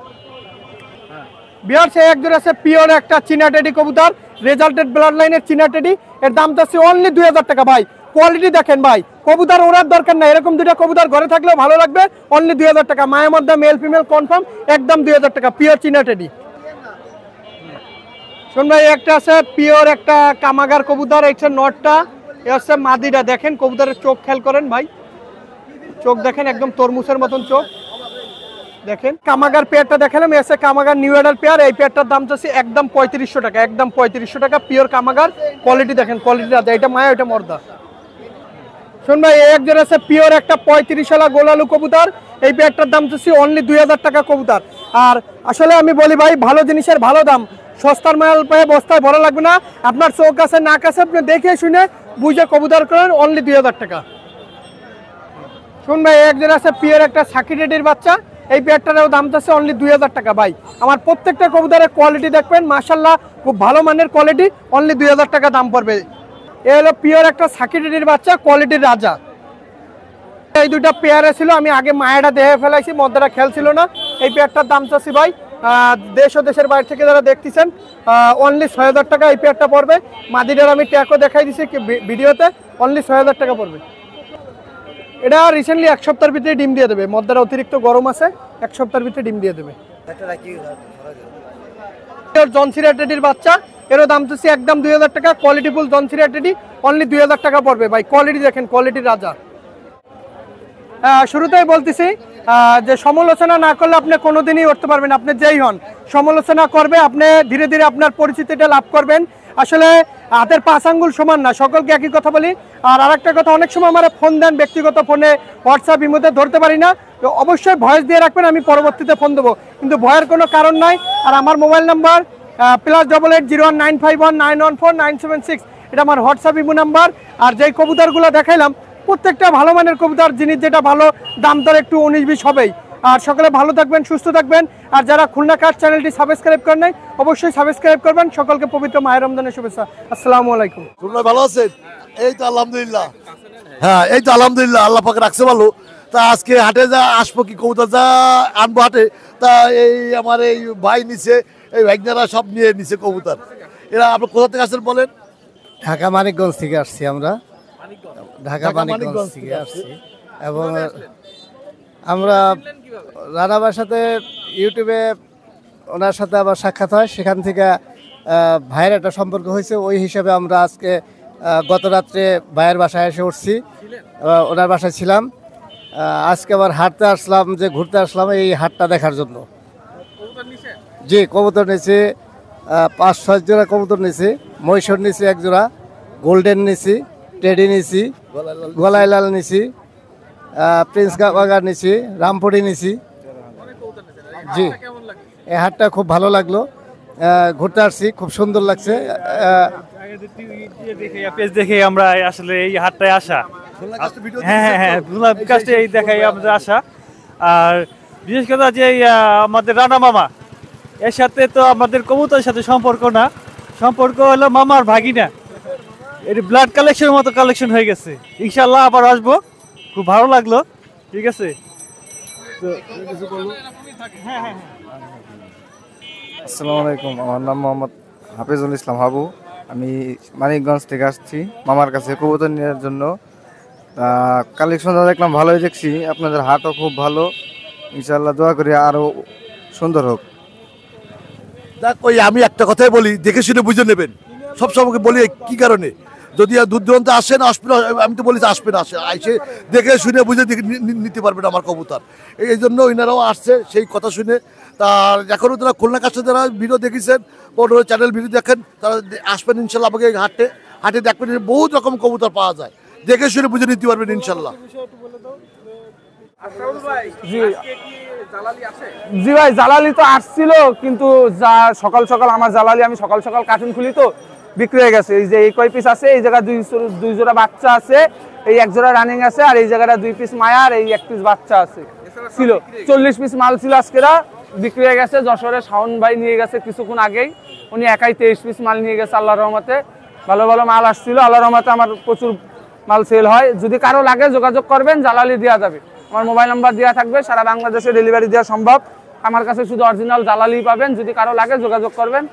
বিয়ার্স, একজন আছে পিওর একটা চীনা টেডি কবুতর, রেজাল্টেড ব্লাড লাইনের চীনা টেডি, এর দাম চাচ্ছি অনলি 2,000 টাকা ভাই। কোয়ালিটি দেখেন ভাই, কবুতর ওড়ার দরকার নাই, এরকম 2টা কবুতর ঘরে থাকলেও ভালো লাগবে, অনলি 2,000 টাকা। মায়ের মধ্যে মেল ফিমেল কনফার্ম, একদম 2,000 টাকা, পিওর চীনা টেডি। শোন ভাই, একটা আছে পিওর একটা কামাগার কবুতর, এই নটটা, এ হচ্ছে মাদিটা। দেখেন কবুতরের চোখ খেয়াল করেন ভাই, চোখ দেখেন একদম তরমুজের মতন চোখ দেখেন। কামাগার পেয়ারটা দেখালাম, এসে কামাগার নিউ এডার পেয়ার, এই পেয়ারটার দাম চাচ্ছি একদম 3500 টাকা, একদম 3500 টাকা, পিওর কামাগার। কোয়ালিটি দেখেন, কোয়ালিটি আছে, এটা মায়া, এটা মর্দা। শোন ভাই, এই একজন আছে পিওর একটা 35 গোলালু কবুতর, এই পেয়ারটার দাম চাচ্ছি অনলি 2,000 টাকা কবুতর। আর আসলে আমি বলি ভাই, ভালো জিনিসের ভালো দাম, সস্তার মাল পেয়ে বস্তায় ভরা লাগবে না, আপনার চোখ আছে নাক আছে, আপনি দেখে শুনে বুঝে কবুতর করেন, অনলি 2,000 টাকা। শুন ভাই, একজন আছে পিওর একটা সাকিরেডির বাচ্চা, এই পেয়ারটারও দাম চাচ্ছে অনলি 2,000 টাকা ভাই। আমার প্রত্যেকটা কবুতরের কোয়ালিটি দেখবেন, মাশাআল্লাহ খুব ভালো মানের কোয়ালিটি, অনলি 2,000 টাকা দাম পড়বে। এ হলো পিওর একটা সাকিরেডির বাচ্চা, কোয়ালিটির রাজা। এই 2টা পেয়ারে ছিল, আমি আগে মায়েরা দেখে ফেলাইছি, মধ্যটা খেলছিল না। এই পেয়ারটার দাম চাচ্ছি ভাই, দেশ ও দেশের বাইরে থেকে যারা দেখতেছেন, অনলি 6,000 টাকা এই পেয়ারটা পড়বে। মাদিটার আমি ট্যাগও দেখাই দিছি ভিডিওতে, অনলি 6,000 টাকা পড়বে। এটা রিসেন্টলি 1 সপ্তাহের ভিতরে ডিম দিয়ে দেবে, মধ্যটা অতিরিক্ত গরম আছে, 1 সপ্তাহের ভিতরে ডিম দিয়ে দেবে। জনসিরা টেডির বাচ্চা, এরও দাম চাচ্ছি একদম 2,000 টাকা, কোয়ালিটিফুল জনসিরা টেডি, অনলি 2,000 টাকা পড়বে ভাই। কোয়ালিটি দেখেন, কোয়ালিটির রাজা। শুরুতেই বলতেছি যে সমালোচনা না করলে আপনি কোনোদিনই উঠতে পারবেন, আপনি যেই হন সমালোচনা করবে, আপনি ধীরে ধীরে আপনার পরিচিতিটা লাভ করবেন। আসলে হাতের 5 আঙ্গুল সমান না, সকলকে একই কথা বলি। আর আরেকটা কথা, অনেক সময় আমার ফোন দেন ব্যক্তিগত ফোনে, হোয়াটসঅ্যাপ ইমোতে ধরতে পারি না, তো অবশ্যই ভয়েস দিয়ে রাখবেন, আমি পরবর্তীতে ফোন দেবো, কিন্তু ভয়ের কোনো কারণ নাই। আর আমার মোবাইল নাম্বার +88 01951 914 976, এটা আমার হোয়াটসঅ্যাপ ইমো নাম্বার। আর যেই কবুতরগুলো দেখাইলাম প্রত্যেকটা ভালো মানের কবুতর, জিনিস যেটা ভালো দাম তার একটু 19-20 হবেই। আর সকলে ভালো থাকবেন, সুস্থ থাকবেন। আর যারা খুলনা কার চ্যানেলটি সাবস্ক্রাইব করেন নাই, অবশ্যই সাবস্ক্রাইব করবেন। সকলকে পবিত্র মাহের রমজানের শুভেচ্ছা। আসসালামু আলাইকুম। খুলনা ভালো আছেন? এই তো আলহামদুলিল্লাহ, হ্যাঁ এই তো আলহামদুলিল্লাহ, আল্লাহ পাকে রাখছে ভালো। তা আজকে হাটে যা আসবো, কি কবুতর যা আনবো হাটে, তা এই আমার এই ভাই নিচে, এই ভাইগনারা সব নিয়ে নিচে কবুতর। এরা আপনি কোথা থেকে আসছেন বলেন? ঢাকা মানিকগঞ্জ থেকে আসছি আমরা। ঢাকা ঢাকা মানিকগঞ্জ মানিকগঞ্জ থেকে থেকে আসছি এবং আমরা রানাবার সাথে ইউটিউবে ওনার সাথে আবার সাক্ষাৎ হয়, সেখান থেকে ভাইয়ের একটা সম্পর্ক হয়েছে। ওই হিসাবে আমরা আজকে গত রাত্রে ভাইয়ের বাসায় এসে উঠছি, ওনার বাসায় ছিলাম। আজকে আবার হাঁটতে আসলাম, যে ঘুরতে আসলাম এই হাটটা দেখার জন্য। জি, কবুতর নিয়েছি 5-6 জোড়া কবুতর নিয়েছি, মহিষর নিয়েছি 1 জোড়া, গোল্ডেন নিয়েছি, টেডি নিয়েছি, গলায় লাল নিয়েছি, প্রিন্স কাবাগার নিয়েছি, রামপুরি নিয়েছি। জি, এই হাটটা খুব ভালো লাগলো, ঘুরতে আসছি, খুব সুন্দর লাগছে। পেজ দেখে আমরা আসলে এই হাটটায় আসা। হ্যাঁ, গোলাপ কাছে এই দেখাই আমাদের আসা। আর বিশেষ কথা যে আমাদের রানা মামা, এর সাথে তো আমাদের কবুতরের সাথে সম্পর্ক না, সম্পর্ক হলো মামার ভাগিনা। এর ব্লাড কালেকশনের মতো কালেকশন হয়ে গেছে। ইনশাল্লাহ আবার আসবো, খুব ভালো লাগলো। ঠিক আছে, আসসালামু আলাইকুম, আমার নাম মোহাম্মদ হাফিজুল ইসলাম হাবু। আমি মানিকগঞ্জ থেকে আসছি মামার কাছে কবুতর নেওয়ার জন্য। কালেকশনটা দেখলাম, ভালোই দেখছি। আপনাদের হাটও খুব ভালো, ইনশাআল্লাহ দোয়া করি আরও সুন্দর হোক। দেখ, ওই আমি একটা কথাই বলি, দেখে শুনে বুঝে নেবেন। সবসময় বলি কি কারণে, যদি দূর দূরান্ত আসেন আসবেন, আমি তো বলি যে আসবেন, এসে দেখে শুনে বুঝে নিতে পারবেন আমার কবুতর। এই জন্য ওনারাও আসছে সেই কথা শুনে। তার এখনও তারা খুলনা কাছে যারা ভিডিও দেখেছেন, বড় চ্যানেল ভিডিও দেখেন, তারা আসবেন ইনশাল্লাহ। আমাকে হাটে দেখবেন, বহুত রকম কবুতর পাওয়া যায়, দেখে শুনে বুঝে নিতে পারবেন ইনশাল্লাহ। জি ভাই, জালালি তো আসছিল, কিন্তু সকাল সকাল আমার জালালি, আমি সকাল সকাল কার্টুন খুলি তো বিক্রি হয়ে গেছে। এই যে এই কয় পিস আছে, এই জায়গায় দুই জোড়া বাচ্চা আছে, এই 1 জোড়া রানিং আছে, আর এই জায়গাটা 2 পিস মায়া, আর এই 1 পিস বাচ্চা আছে। ছিল 40 পিস মাল ছিল, আজকেরা বিক্রি হয়ে গেছে। যশোরে শাওন ভাই নিয়ে গেছে কিছুক্ষণ আগেই, উনি একাই 23 পিস মাল নিয়ে গেছে। আল্লাহর রহমতে ভালো ভালো মাল আসছিল, আল্লাহর রহমতে আমার প্রচুর মাল সেল হয়। যদি কারো লাগে যোগাযোগ করবেন, জালালি দেওয়া যাবে। আমার মোবাইল নাম্বার দেওয়া থাকবে, সারা বাংলাদেশে ডেলিভারি দেওয়া সম্ভব। আমার কাছে শুধু অরিজিনাল জালালি পাবেন। যদি কারো লাগে যোগাযোগ করবেন।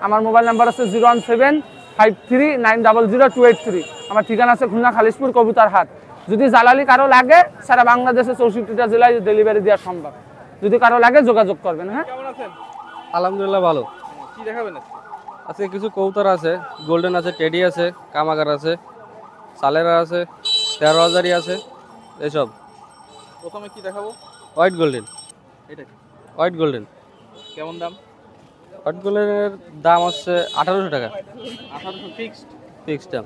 আমার মোবাইল নাম্বার আছে 01753900283। আমার ঠিকানা আছে খুলনা খালিশপুর কবুতর হাট। যদি জালালি কারো লাগে, সারা বাংলাদেশে 64টা জেলায় ডেলিভারি দেওয়া সম্ভব। যদি কারো লাগে যোগাযোগ করবেন। হ্যাঁ, আলহামদুলিল্লাহ ভালো। কি দেখাবেন আজকে কিছু কবুতর আছে, গোল্ডেন আছে, টেডি আছে, কামাগার আছে, সালেরা আছে, 13,000 আছে, এসব। প্রথমে কি দেখাবো? White golden. এটা কি? হোয়াইট গোল্ডেন কেমন দাম? হোয়াইট গোল্ডেনের দাম হচ্ছে 1800 টাকা। 1800 ফিক্সড? ফিক্সড দাম।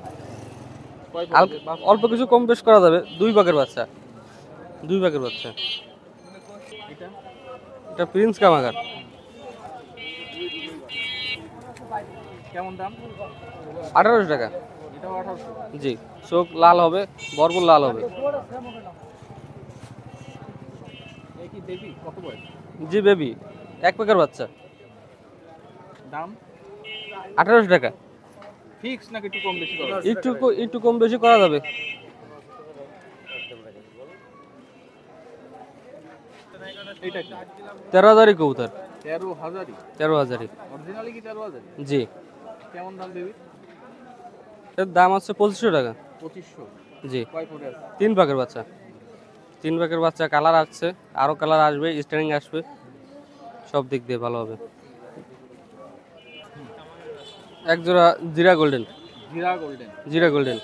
অল্প কিছু কম বেশ করা যাবে। 2 ভাগের বাচ্চা, 2 ভাগের বাচ্চা। এটা প্রিন্স কামাগার। কেমন দাম? 1800 টাকা। এটাও 1800? জি, চোখ লাল হবে, ভরপুর লাল হবে। এই কি বেবি? কত বয়স? জি বেবি, 1 ভাগের বাচ্চা। দাম 1800 টাকা। ফিক্স নাকি একটু কম বেশি করা? একটু কম বেশি করা যাবে। এটা কি? 13,000 কবুতর। 13,000? 13,000। অরিজিনালি কি 13,000? জি। কেমন দাম বেবি? এর দাম আছে 2500 টাকা। 2500? জি। কয় পরে আছে? 3 ভাগের বাচ্চা। 3 ভাগের বাচ্চা, কালার আসছে, আরও কালার আসবে, স্ট্যান্ডিং আসবে, সব দিক দিয়ে ভালো হবে। 1 জোড়া জিরা গোল্ডেন। জিরা গোল্ডেন? জিরা গোল্ডেন।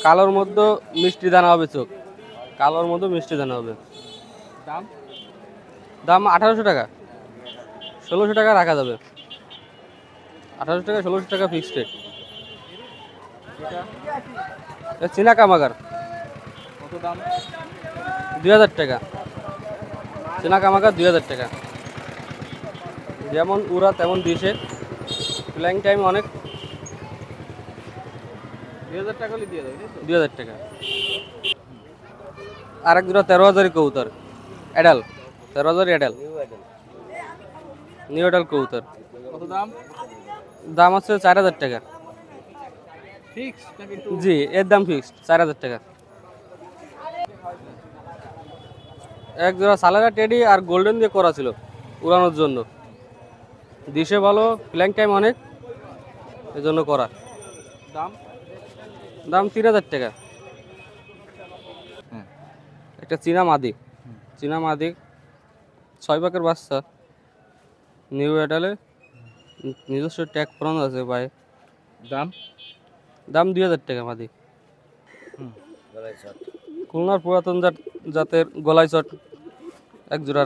কালোর মধ্যে মিষ্টি দানা হবে চোখ, কালোর মধ্যে মিষ্টি দানা হবে। দাম? দাম 1800 টাকা। 1600 টাকা রাখা যাবে। 1800 টাকা, 1600 টাকা ফিক্সড রেট। এটা চীনা কামাগার। কত দাম? 2000 টাকা। চীনা কামাগার 2000 টাকা। যেমন উড়া তেমন দিশে, ফ্লাইং টাইম অনেক। 2000 টাকা হলে দিয়ে দেবে? 2000 টাকা। আর 1 জোড়া 13,000 কবুতর, অ্যাডাল। 13,000 অ্যাডাল, নিউ অ্যাডাল কবুতর। কত দাম? দাম হচ্ছে 4000 টাকা। ফিক্স নাকি একটু? জি, এর দাম ফিক্সড 4000 টাকা। 1 জোড়া সালেরা টেডি আর গোল্ডেন দিয়ে করা ছিল উড়ানোর জন্য। দিশে ভালো, ফ্ল্যাং টাইম অনেক, এজন্য করা। দাম? দাম 3000 টাকা। একটা চীনা মাদি 6 পাকের বাচ্চা, নিউ অ্যাডালে, নিজস্ব ট্যাগ ফোন আছে ভাই। দাম দাম 2000 টাকা মাদি। খুলনার পুরাতন জাতের গলায় চট এক জোড়া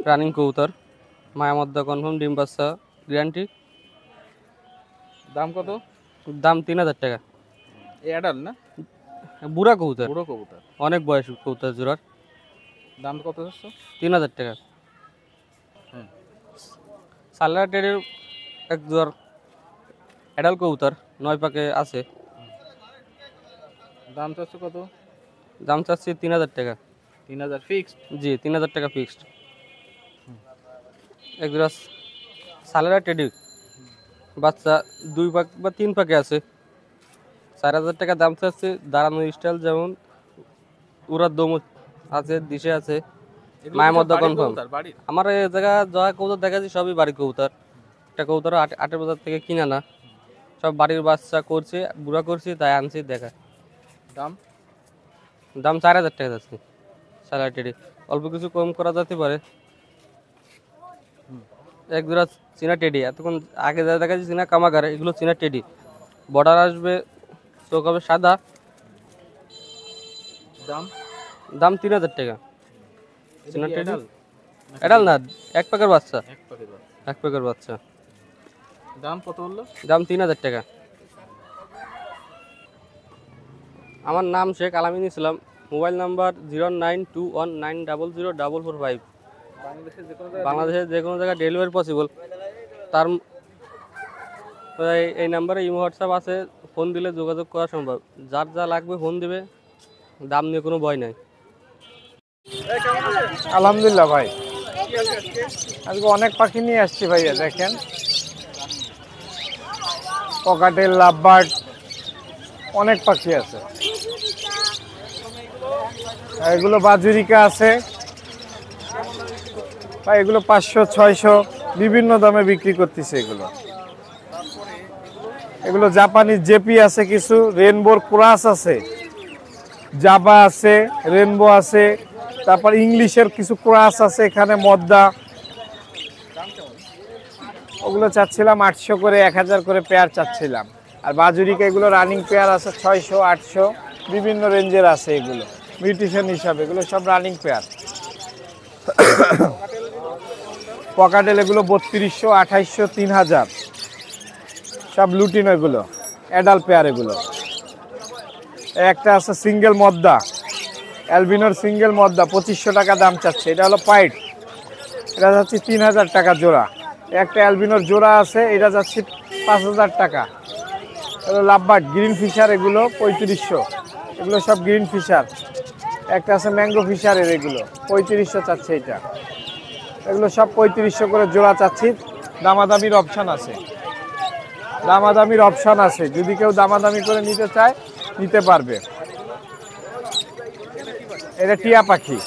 রানিং কবুতর, মায়া মদ্দা কনফার্ম, ডিম বাচ্চা গ্যারান্টি। দাম কত? দাম 3000 টাকা। এই অ্যাডাল না? বুড়া কবুতর, বড় কবুতর, অনেক বয়স কবুতর জোড়ার। দাম কত যাচ্ছে? 3000 টাকা। সালারা টেডের এক জোড়ার অ্যাডাল কবুতর 9 পাকে আছে। দাম চাচ্ছে কত? দাম চাচ্ছি 3000 টাকা। 3000 ফিক্সড? জি 3000 টাকা ফিক্সড। এক জোড়া সালারা টেডি বাচ্চা 2 পাক বা 3 পাকে আছে, 4000 টাকা দাম চাচ্ছে। দাঁড়ানোর স্টাইল যেমন উড়ার দম আছে, দিশে আছে, মায়ের মধ্যে কনফার্ম। আমার এই জায়গা যা কবুতর দেখাচ্ছি সবই বাড়ির কবুতর। একটা কবুতর 8 বাজার থেকে কিনা না, সব বাড়ির বাচ্চা করছে, বুড়া করছি তাই আনছি দেখা। দাম? দাম 4000 টাকা যাচ্ছে সালারা টেডি। অল্প কিছু কম করা যেতে পারে। এক জোড়া চীনা টেডি, এতক্ষণ আগে যা দেখাচ্ছি চীনা কামাগার, এগুলো চীনা টেডি। বর্ডার আসবে, চোখ হবে সাদা। দাম? দাম 3000 টাকা। চীনা টেডি অ্যাডাল না, 1 পাকের বাচ্চা। 1 পাকের বাচ্চা। দাম কত বললো? দাম 3000 টাকা। আমার নাম শেখ আলামিন ইসলাম। Mobile number 09219000445। বাংলাদেশের যে কোনো জায়গায় ডেলিভারি পসিবল। তার এই নাম্বারে ইমো হোয়াটসঅ্যাপ আছে, ফোন দিলে যোগাযোগ করা সম্ভব। যার যা লাগবে ফোন দিবে, দাম নিয়ে কোনো ভয় নাই। আলহামদুলিল্লাহ ভাই, আজকে অনেক পাখি নিয়ে আসছি ভাইয়া। দেখেন পকাটেল, লাভবার্ড, অনেক পাখি আছে। এগুলো বাজুরিকা আছে ভাই, এগুলো 500-600 বিভিন্ন দামে বিক্রি করতেছে। এগুলো জাপানি জেপি আছে, কিছু রেনবোর ক্রাস আছে, জাবা আছে, রেনবো আছে, তারপর ইংলিশের কিছু ক্রাস আছে এখানে, মদ্দা। ওগুলো চাচ্ছিলাম 800 করে, 1000 করে পেয়ার চাচ্ছিলাম। আর বাজুরিকা এগুলো রানিং পেয়ার আছে 600-800 বিভিন্ন রেঞ্জের আছে। এগুলো মিউটেশন হিসাবে এগুলো সব রানিং পেয়ার। পকাটেল এগুলো 3200, 2800, 3000 সব লুটিন। এগুলো অ্যাডাল পেয়ার। এগুলো একটা আছে সিঙ্গেল মদ্দা, অ্যালবিনোর সিঙ্গেল মদ্দা 2500 টাকা দাম চাচ্ছে। এটা হলো পাইট, এটা যাচ্ছে 3000 টাকা জোড়া। একটা অ্যালবিনোর জোড়া আছে, এটা যাচ্ছে 5000 টাকা। এগুলো লাভবার্ড, গ্রিন ফিশার, এগুলো 3500। এগুলো সব গ্রিন ফিশার। একটা আছে ম্যাঙ্গো ফিশারের, এগুলো 3500 চাচ্ছে। এটা এগুলো সব 3500 করে জোড়া চাচ্ছি। দামাদামির অপশান আছে, দামাদামির অপশান আছে। যদি কেউ দামাদামি করে নিতে চায় নিতে পারবে। এটা টিয়া পাখি,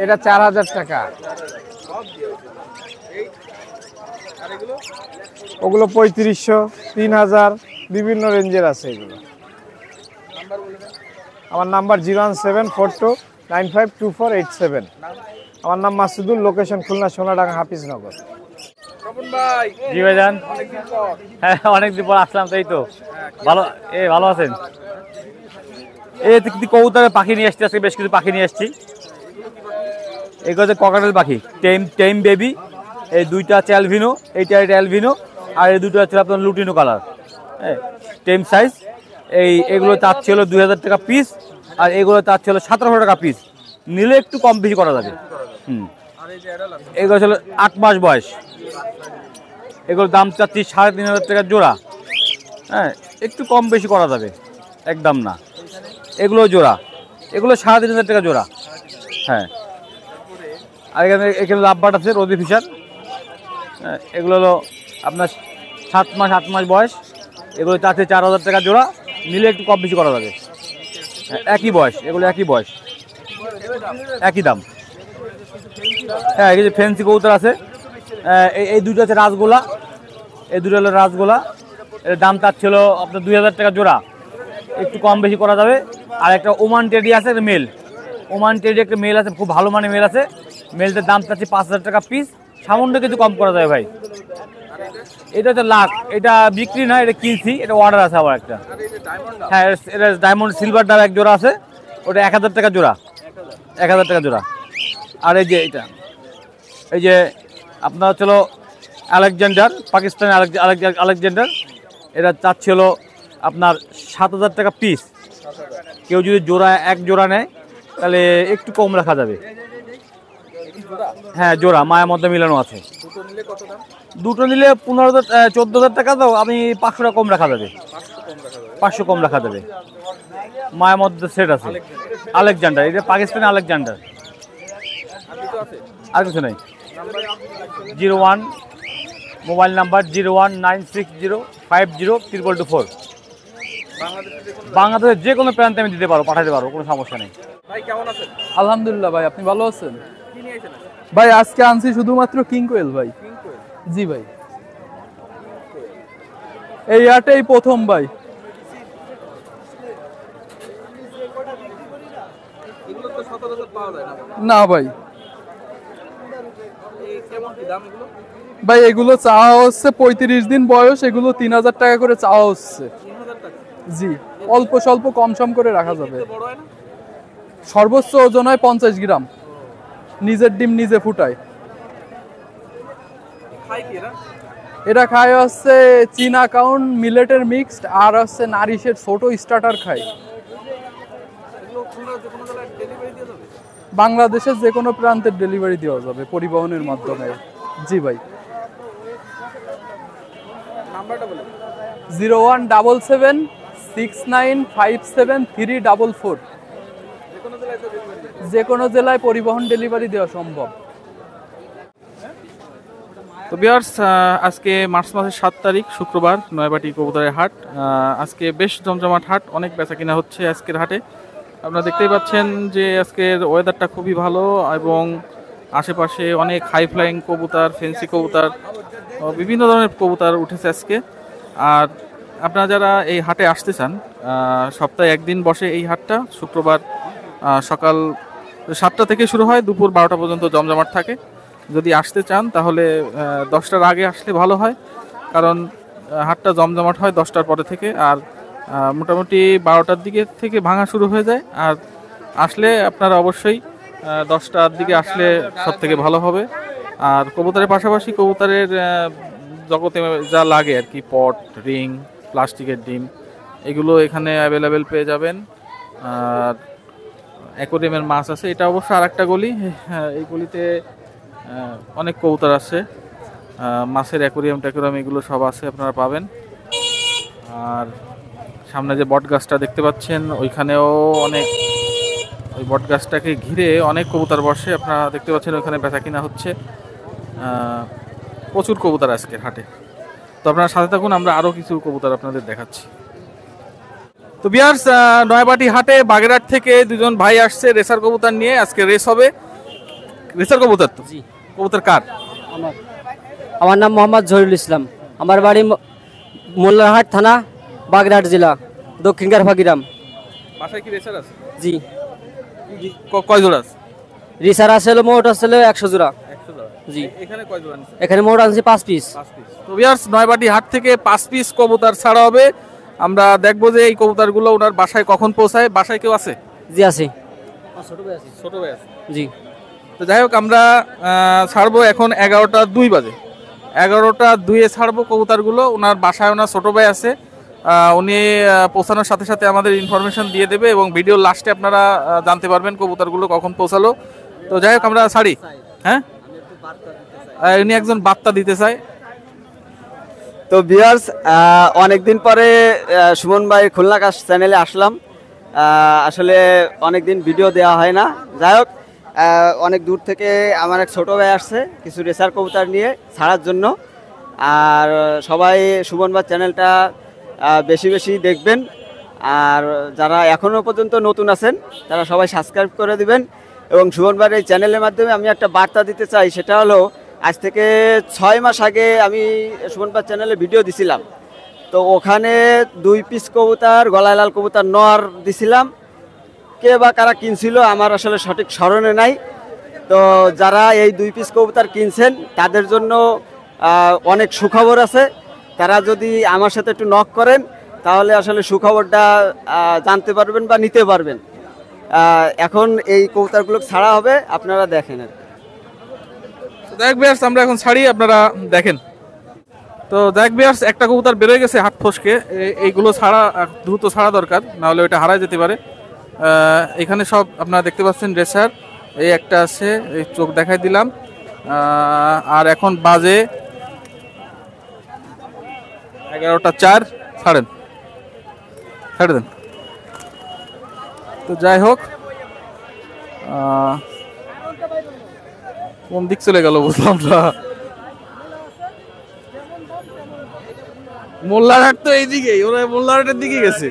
এটা 4000 টাকা। ওগুলো 3500, 3000 বিভিন্ন রেঞ্জের আছে এগুলো। আমার নাম্বার 01742952487। আমার নাম মাসুদুল, লোকেশন খুলনা সোনাডাঙ্গা হাফিজনগর। জি ভাইজান, হ্যাঁ অনেকদিন পর আসলাম, তাই তো ভালো। ভালো আছেন? এই কবুতরের পাখি নিয়ে আসছি, আজকে বেশ কিছু পাখি নিয়ে আসছি। এগুলো হচ্ছে ককাটেল পাখি, টেম বেবি। এই দুইটা হচ্ছে অ্যালভিনো, এইটা অ্যালভিনো, আর এই দুটো হচ্ছে আপনার লুটিনো কালার। হ্যাঁ, টেম সাইজ। এগুলো চাচ্ছে হলো 2000 টাকা পিস, আর এগুলো চাচ্ছে হলো 1700 টাকা পিস। নিলে একটু কম বেশি করা যাবে। এগুলো হলো 8 মাস বয়স। এগুলোর দাম চাচ্ছি 3500 টাকা জোড়া। হ্যাঁ, একটু কম বেশি করা যাবে, একদম না। এগুলো জোড়া, এগুলো 3500 টাকা জোড়া। হ্যাঁ, আর এখানে লাভবার্ড আছে, রোজি ফিশার। হ্যাঁ, এগুলো হলো আপনার 7 মাস 8 মাস বয়স। এগুলো চাচ্ছে 4000 টাকা জোড়া। নিলে একটু কম বেশি করা যাবে। একই বয়স, এগুলো একই বয়স, একই দাম। হ্যাঁ, এই যে ফেন্সি কবুতর আছে, এই দুটো আছে রাজগোলা। এই দুটো হলো রাজগোলা, এর দাম চাচ্ছিল আপনার 2000 টাকা জোড়া, একটু কম বেশি করা যাবে। আর একটা ওমান টেডি আছে, একটা মেল, ওমান টেডি একটা মেল আছে, খুব ভালো মানের মেল আছে। মেলটার দাম চাচ্ছি 5000 টাকা পিস, সামান্য কিছু কম করা যাবে ভাই। এটা হচ্ছে লাখ, এটা বিক্রি নয়, এটা কিনছি, এটা অর্ডার আছে আবার একটা। হ্যাঁ, এটা ডায়মন্ড সিলভার ডাব এক জোড়া আছে, ওটা 1000 টাকা জোড়া, 1000 টাকা জোড়া। আর এই যে এটা, এই যে আপনার চলো আলেকজান্ডার, পাকিস্তানি আলেকজান্ডার, এটা চাচ্ছিল আপনার 7000 টাকা পিস। কেউ যদি এক জোড়া নেয় তাহলে একটু কম রাখা যাবে। হ্যাঁ জোড়া, মায়ের মধ্যে মিলানো আছে। দুটো নিলে 14,000 টাকা, তো আমি 500 টাকা কম রাখা যাবে, 500 কম রাখা যাবে। মায়ের মধ্যে সেট আছে আলেকজান্ডার, এটা পাকিস্তানি আলেকজান্ডার, আর কিছু নেই। 01 মোবাইল নাম্বার 01960502224। বাংলাদেশের যে কোনো প্রান্তে আমি দিতে পারবো, পাঠাতে পারবো, কোনো সমস্যা নেই। আলহামদুলিল্লাহ ভাই, আপনি ভালো আছেন? ভাই আজকে আনছি শুধুমাত্র কিং কোয়েল ভাই। জি ভাই, এই হাটেই প্রথম ভাই। না ভাই, ভাই এগুলো চাওয়া হচ্ছে 35 দিন বয়স, এগুলো 3000 টাকা করে চাওয়া হচ্ছে। জি, অল্প স্বল্প কম সম করে রাখা যাবে। সর্বোচ্চ ওজন হয় 50 গ্রাম, নিজের ডিম নিজে ফুটায়। এটা খায় হচ্ছে চীনা কাউন, মিলেটের মিক্সড, আর হচ্ছে নারিশের ছোট স্টার্টার খায়। বাংলাদেশের যে কোনো প্রান্তের ডেলিভারি দেওয়া যাবে পরিবহনের মাধ্যমে। জি ভাই, 01776957344। যে কোনো জেলায় পরিবহন ডেলিভারি দেওয়া সম্ভব। তো ভিউয়ার্স, আজকে মার্চ মাসের 7 তারিখ শুক্রবার, নয়াবাটি কবুতরের হাট। আজকে বেশ জমজমাট হাট, অনেক বেচা কিনা হচ্ছে আজকের হাটে। আপনারা দেখতেই পাচ্ছেন যে আজকের ওয়েদারটা খুবই ভালো এবং আশেপাশে অনেক হাই ফ্লাইং কবুতর, ফেন্সি কবুতর, বিভিন্ন ধরনের কবুতর উঠেছে আজকে। আর আপনারা যারা এই হাটে আসতে চান, সপ্তাহে একদিন বসে এই হাটটা। শুক্রবার সকাল 7টা থেকে শুরু হয়, দুপুর 12টা পর্যন্ত জমজমাট থাকে। যদি আসতে চান তাহলে 10টার আগে আসলে ভালো হয়, কারণ হাটটা জমজমাট হয় 10টার পরে থেকে। আর মোটামুটি 12টার দিকে থেকে ভাঙা শুরু হয়ে যায়। আর আসলে আপনারা অবশ্যই 10টার দিকে আসলে সব থেকে ভালো হবে। আর কবুতরের পাশাপাশি কবুতরের জগতে যা লাগে আর কি, পট, রিং, প্লাস্টিকের ডিম, এগুলো এখানে অ্যাভেলেবেল পেয়ে যাবেন। আর অ্যাকোয়ারিয়ামের মাছ আছে। এটা অবশ্য আর একটা গলি, এই গলিতে অনেক কবুতর আছে, মাছের অ্যাকোয়ারিয়াম ট্যাকোরিয়াম এগুলো সব আছে, আপনারা পাবেন। আর সামনে যে বট গাছটা দেখতে পাচ্ছেন, ওইখানেও অনেক, ওই বট গাছটাকে ঘিরে অনেক কবুতর বসে, আপনারা দেখতে পাচ্ছেন ওইখানে বেচা কিনা হচ্ছে। প্রচুর কবুতর আজকের হাটে। তো আপনারা সাথে থাকুন, আমরা আরও কিছু কবুতর আপনাদের দেখাচ্ছি। তো ভিউয়ার্স, নয়াবাটি হাটে বাগেরহাট থেকে দুজন ভাই আসছে রেসার কবুতর নিয়ে। আজকে রেস হবে। রেসার কবুতর তো? জি। কবুতর কার? আমার নাম মোহাম্মদ জহিরুল ইসলাম, আমার বাড়ি মোল্লারহাট থানা, বাগেরহাট জেলা, দক্ষিণ গারফা গ্রাম। বাসায় কি রেসার আছে? জি। কয় জোড়া আছে? রেসার আছে মোট আছে 100 জোড়া। 100 জোড়া। জি। এখানে কয় জোড়া আছে? এখানে মোট আছে 5 পিস। তো ভিউয়ার্স, নয়াবাটি হাট থেকে 5 পিস কবুতর ছাড়া হবে। আমরা দেখবো যে এই কবুতরগুলো ওনার বাসায় কখন পৌঁছায়। বাসায় কেউ আছে? জি আছে, ছোট ভাই আছে। জি। তো যাই হোক, আমরা ছাড়বো এখন 11টা 2 বাজে। 11টা 2-এ ছাড়বো কবুতরগুলো। ওনার বাসায় ওনার ছোট ভাই আছে, উনি পৌঁছানোর সাথে সাথে আমাদের ইনফরমেশন দিয়ে দেবে এবং ভিডিওর লাস্টে আপনারা জানতে পারবেন কবুতরগুলো কখন পৌঁছালো। তো যাই হোক, আমরা ছাড়ি। হ্যাঁ, উনি একজন বার্তা দিতে চায়। তো ভিউয়ার্স, অনেকদিন পরে সুমন ভাই খুলনা কাশ চ্যানেলে আসলাম। আসলে অনেকদিন ভিডিও দেওয়া হয় না। যাই হোক, অনেক দূর থেকে আমার এক ছোটো ভাই আসছে কিছু রেসার কবুতর নিয়ে ছাড়ার জন্য। আর সবাই সুমন ভাই চ্যানেলটা বেশি বেশি দেখবেন। আর যারা এখনও পর্যন্ত নতুন আছেন তারা সবাই সাবস্ক্রাইব করে দিবেন। এবং সুমন ভাইয়ের এই চ্যানেলের মাধ্যমে আমি একটা বার্তা দিতে চাই, সেটা হলো আজ থেকে 6 মাস আগে আমি সুমন ভাইয়ের চ্যানেলে ভিডিও দিছিলাম। তো ওখানে 2 পিস কবুতর গলায় লাল কবুতর নর দিছিলাম। কে বা কারা কিনছিল আমার আসলে সঠিক স্মরণে নাই। তো যারা এই 2 পিস কবুতর কিনছেন তাদের জন্য অনেক সুখবর আছে। তারা যদি আমার সাথে একটু নক করেন তাহলে আসলে সুখবরটা জানতে পারবেন বা নিতে পারবেন। এখন এই কবুতরগুলো ছাড়া হবে, আপনারা দেখেন। দেখ বিয়ার্স, আমরা এখন ছাড়ি, আপনারা দেখেন। তো দেখ বিয়ার্স, একটা কবুতর বেরোয় গেছে হাত ফসকে, এইগুলো ছাড়া দ্রুত ছাড়া দরকার, নাহলে ওইটা হারায় যেতে পারে। এখানে সব আপনারা দেখতে পাচ্ছেন রেসার, এই একটা আছে, এই চোখ দেখাই দিলাম। আর এখন বাজে 11:04, ছাড়ে দেন। তো যাই হোক, কোন দিক চলে গেল বুঝলাম না। মোল্লারহাট তো এইদিকেই, ওরা মোল্লারহাটের দিকে গেছে।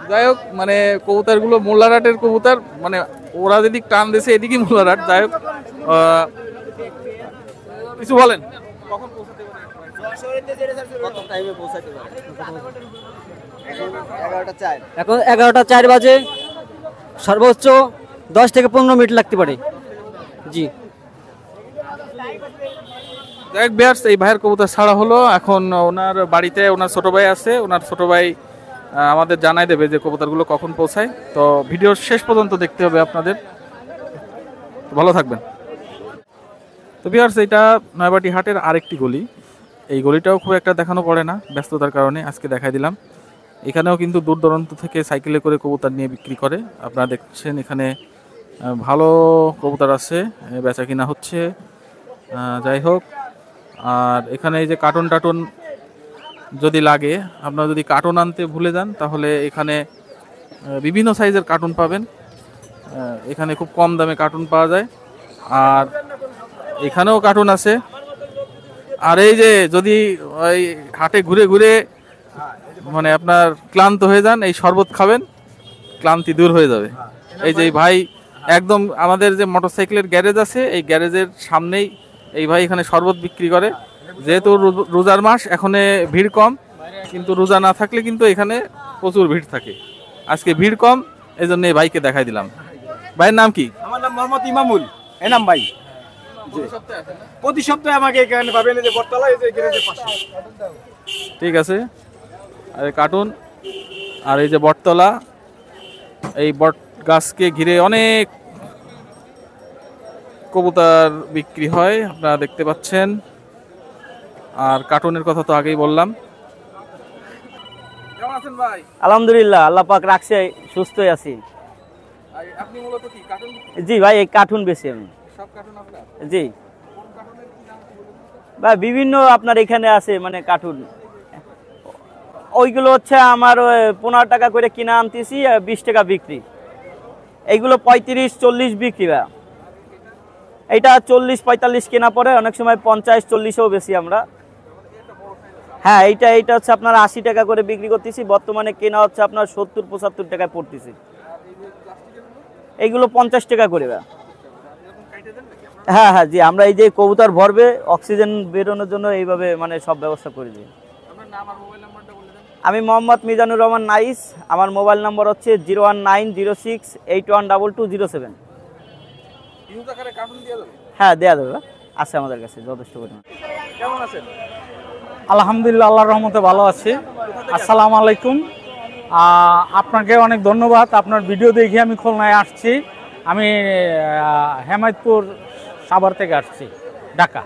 যাই হোক, মানে কবুতরগুলো মোল্লারহাটের কবুতর, মানে ওরা যদি টান দিয়েছে এদিকে মোল্লারহাট। যাই হোক, কিছু বলেন। এখন 11:04 বাজে, সর্বোচ্চ 10 থেকে 15 মিনিট লাগতে পারে। জি দেখ বিয়ার্স, এই ভাইয়ের কবুতর ছাড়া হলো। এখন ওনার বাড়িতে ওনার ছোট ভাই আছে, ওনার ছোট ভাই আমাদের জানাই দেবে যে কবুতরগুলো কখন পৌঁছায়। তো ভিডিওর শেষ পর্যন্ত দেখতে হবে আপনাদের। ভালো থাকবেন। তো বিয়ার্স, এটা নয়াবাটি হাটের আরেকটি গলি। এই গলিটাও খুব একটা দেখানো পড়ে না ব্যস্ততার কারণে, আজকে দেখাই দিলাম। এখানেও কিন্তু দূর দূরান্ত থেকে সাইকেলে করে কবুতর নিয়ে বিক্রি করে। আপনারা দেখছেন এখানে ভালো কবুতর আছে, বেচা কিনা হচ্ছে। যাই হোক, আর এখানে এই যে কার্টুন টাটুন যদি লাগে, আপনারা যদি কার্টুন আনতে ভুলে যান তাহলে এখানে বিভিন্ন সাইজের কার্টুন পাবেন। এখানে খুব কম দামে কার্টুন পাওয়া যায়। আর এখানেও কার্টুন আছে। আর এই যে যদি ওই হাটে ঘুরে ঘুরে মানে আপনার ক্লান্ত হয়ে যান, এই শরবত খাবেন, ক্লান্তি দূর হয়ে যাবে। এই যে ভাই একদম আমাদের যে মোটরসাইকেলের গ্যারেজ আছে, এই গ্যারেজের সামনেই এই ভাই এখানে শরবত বিক্রি করে। যেহেতু রোজার মাস, এখানে ভিড় কম, কিন্তু রোজা না থাকলে কিন্তু এখানে প্রচুর ভিড় থাকে। আজকে ভিড় কম, এই জন্য এই ভাইকে দেখাই দিলাম। ভাইয়ের নাম কি? আমার নাম মোহাম্মদ ইমামুল। এনাম ভাই, প্রতি সপ্তাহে আমাকে এখানে পাবেন, এই যে বটতলা, এই যে গ্যারেজের পাশে। ঠিক আছে। আর কার্টুন, আর এই যে বটতলা, এই বট গাছকে ঘিরে অনেক কবুতর বিক্রি হয়, আপনারা দেখতে পাচ্ছেন। আর কার্টুনের কথা তো আগেই বললাম। কেমন আছেন ভাই? আলহামদুলিল্লাহ, আল্লাহ পাক রাখছে, সুস্থই আছি। আপনি মূলত কি কার্টুন? জি ভাই, এই কার্টুন বেশি আমি। সব কার্টুন আপনার? জি ভাই, বিভিন্ন আপনার এখানে আছে মানে কার্টুন। ওইগুলো হচ্ছে আমার 15 টাকা করে কিনা আনতেছি, 20 টাকা বিক্রি। এইগুলো 35-40 বিক্রি। ভাই এইটা 40-45 কেনা পরে, অনেক সময় 50-40-ও বেশি আমরা। হ্যাঁ, এইটা হচ্ছে আপনার 80 টাকা করে বিক্রি করতেছি। বর্তমানে কেনা হচ্ছে আপনার 70-75 টাকায় পড়তেছি। এইগুলো 50 টাকা করে। হ্যাঁ হ্যাঁ জি, আমরা এই যে কবুতর ভরবে, অক্সিজেন বেরোনোর জন্য এইভাবে মানে সব ব্যবস্থা করে দিই। আমি মোহাম্মদ মিজানুর রহমান নাইস। আমার মোবাইল নাম্বার হচ্ছে 01906812207। হ্যাঁ, দেওয়া যাবে, আছে আমাদের কাছে যথেষ্ট পরিমাণ। কেমন আছেন? আলহামদুলিল্লাহ, আল্লাহর রহমতে ভালো আছি। আসসালামু আলাইকুম। আপনাকে অনেক ধন্যবাদ। আপনার ভিডিও দেখে আমি খুলনায় আসছি। আমি হেমায়তপুর সাভার থেকে আসছি, ঢাকা।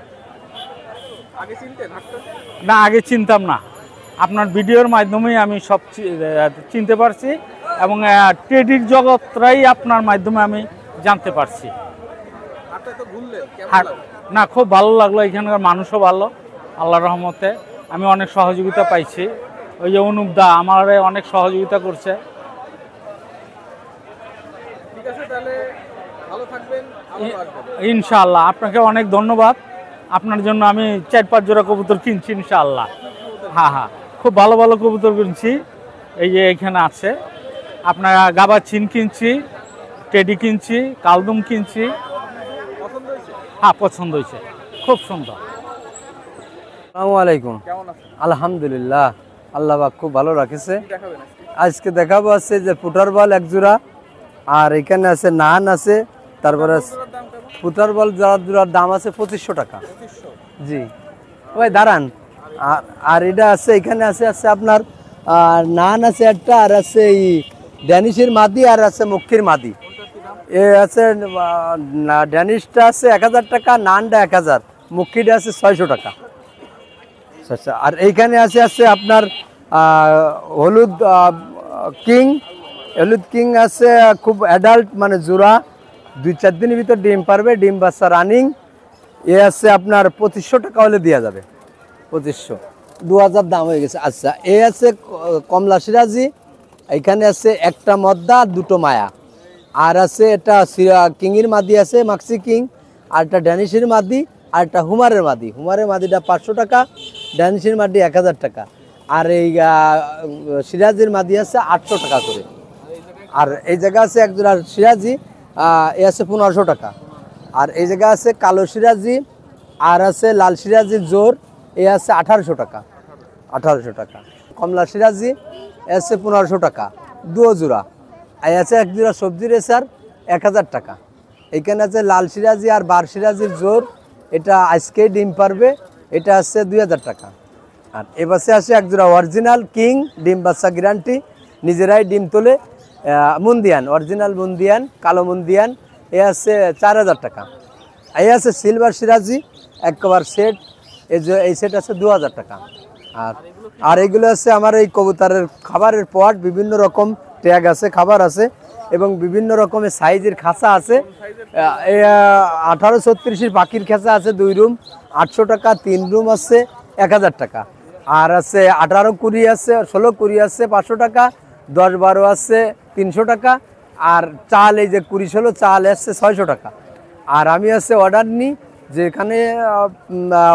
না, আগে চিনতাম না। আপনার ভিডিওর মাধ্যমেই আমি সব চিনতে পারছি, এবং ট্রেডির জগৎটাই আপনার মাধ্যমে আমি জানতে পারছি। না, খুব ভালো লাগলো। এখানকার মানুষও ভালো, আল্লাহর রহমতে। আমি অনেক সহযোগিতা পাইছি। ওই যে অনুপদা আমার অনেক সহযোগিতা করছে। ইনশাআল্লাহ, আপনাকে অনেক ধন্যবাদ। আপনার জন্য আমি 4-5 জোড়া কবুতর কিনছি ইনশাআল্লাহ। হ্যাঁ হ্যাঁ, খুব ভালো ভালো কবুতর কিনছি। এই যে এখানে আছে আপনার গাবা চিন কিনছি, টেডি কিনছি, কালদুম কিনছি। হ্যাঁ, পছন্দ হয়েছে, খুব সুন্দর। আসসালামু আলাইকুম। আলহামদুলিল্লাহ, আল্লাহ পাক খুব ভালো রাখেছে। আজকে দেখাবো আছে যে পুটার বল এক জোড়া, আর এখানে আছে নান আছে, তারপরে পুটার বল জোড়ার দাম আছে 2500 টাকা। জি ওই দাঁড়ান। আর এটা আছে এখানে আছে আপনার নান আছে একটা, আর আছে এই ড্যানিশের মাদি, আর আছে মক্ষীর মাদি। এ আছে ড্যানিশটা আছে 1000 টাকা, নানটা 1000, মক্ষীটা আছে 600 টাকা। আচ্ছা, আর এইখানে আছে আপনার হলুদ কিং আছে, খুব অ্যাডাল্ট মানে জোড়া, 2-4 দিনের ভিতর ডিম পারবে, ডিম বাচ্চা রানিং। এ আছে আপনার 2500 টাকা হলে দেওয়া যাবে, 2500, 2000 দাম হয়ে গেছে। আচ্ছা, এ আছে কমলা সিরাজি, এখানে আছে একটা মদ্দা, 2টো মায়া, আর আছে এটা কিংয়ের মাদি আছে, মাক্সি কিং, আর একটা ড্যানিশের মাদি, আর একটা হুমারের মাদি। হুমারের মাদিটা 500 টাকা, ড্যানিশের মাদি 1000 টাকা, আর এই সিরাজির মাদি আছে 800 টাকা করে। আর এই জায়গা আছে একজোড়া সিরাজি, এ আছে 1500 টাকা। আর এই জায়গা আছে কালো সিরাজি, আর আছে লাল সিরাজির জোর, এ আছে 1800 টাকা, 1800 টাকা। কমলা সিরাজি এ আছে 1500 টাকা, 2 জোড়া। এই আছে এক জোড়া সবজি রেসার, 1000 টাকা। এখানে আছে লাল সিরাজি আর বার সিরাজির জোর, এটা আজকে ডিম পারবে, এটা আছে 2000 টাকা। আর এ পাশে আছে এক জোড়া অরিজিনাল কিং, ডিম বাচ্চা গ্যারান্টি, নিজেরাই ডিম তোলে, মুন্দিয়ান, অরিজিনাল মুন্দিয়ান, কালো মুন্দিয়ান, এ আছে 4000 টাকা। এই আছে সিলভার সিরাজি একবার সেট, এই সেট আছে 2000 টাকা। আর এইগুলো আছে আমার এই কবুতরের খাবারের পট, বিভিন্ন রকম ট্যাগ আছে, খাবার আছে, এবং বিভিন্ন রকমের সাইজের খাঁচা আছে। 1836 পাখির খাঁচা আছে 2 রুম, 800 টাকা, 3 রুম আছে 1000 টাকা। আর আছে 18-20 আছে, 16-20 আছে 500 টাকা, 10-12 আছে 300 টাকা। আর চাল এই যে 20-16 চাল আসছে 600 টাকা। আর আমি আছে অর্ডার নিই, যেখানে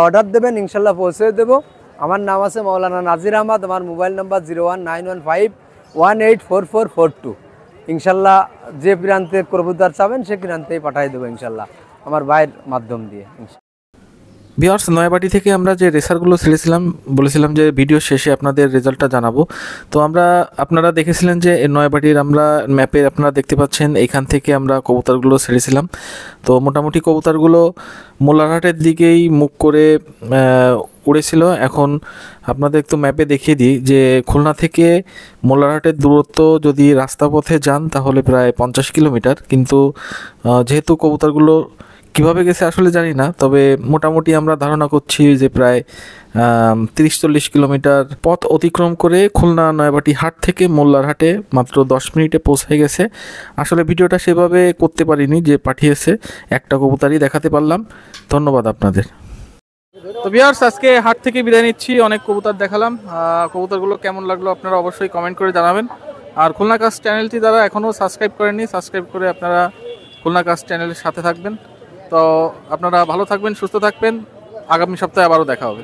অর্ডার দেবেন ইনশাল্লাহ পৌঁছে দেবো। আমার নাম আছে মৌলানা নাজির আহমদ, আমার মোবাইল নাম্বার 01915184442। ইনশাল্লাহ যে প্রান্তে কবুতর চাবেন সে প্রান্তেই পাঠিয়ে দেবো ইনশাল্লাহ, আমার ভাইয়ের মাধ্যম দিয়ে। ভিউয়ার্স, নয়াবাটি থেকে আমরা যে রেসারগুলো ছেড়েছিলাম, বলেছিলাম যে ভিডিও শেষে আপনাদের রেজাল্টটা জানাবো। তো আপনারা দেখেছিলেন যে নয়াবাটির আমরা ম্যাপে আপনারা দেখতে পাচ্ছেন, এইখান থেকে আমরা কবুতরগুলো ছেড়েছিলাম। তো মোটামুটি কবুতরগুলো মোল্লারহাটের দিকেই মুখ করে উড়েছিল। এখন আপনাদের একটু ম্যাপে দেখিয়ে দিই যে খুলনা থেকে মোল্লারহাটের দূরত্ব যদি রাস্তা পথে যান তাহলে প্রায় 50 কিলোমিটার, কিন্তু যেহেতু কবুতরগুলো কীভাবে গেছে আসলে জানি না, তবে মোটামুটি আমরা ধারণা করছি যে প্রায় 30-40 কিলোমিটার পথ অতিক্রম করে খুলনা নয়াবাটি হাট থেকে মোল্লারহাটে মাত্র 10 মিনিটে পৌঁছে গেছে। আসলে ভিডিওটা সেভাবে করতে পারিনি, যে পাঠিয়েছে একটা কবুতরই দেখাতে পারলাম। ধন্যবাদ আপনাদের। তো ভিউয়ার্স, আজকে হাট থেকে বিদায় নিচ্ছি, অনেক কবুতর দেখালাম। কবুতরগুলো কেমন লাগলো আপনারা অবশ্যই কমেন্ট করে জানাবেন। আর খুলনা কাস্ট চ্যানেলটি যারা এখনও সাবস্ক্রাইব করেননি, সাবস্ক্রাইব করে আপনারা খুলনা কাস্ট চ্যানেলের সাথে থাকবেন। তো আপনারা ভালো থাকবেন, সুস্থ থাকবেন, আগামী সপ্তাহে আবারও দেখা হবে।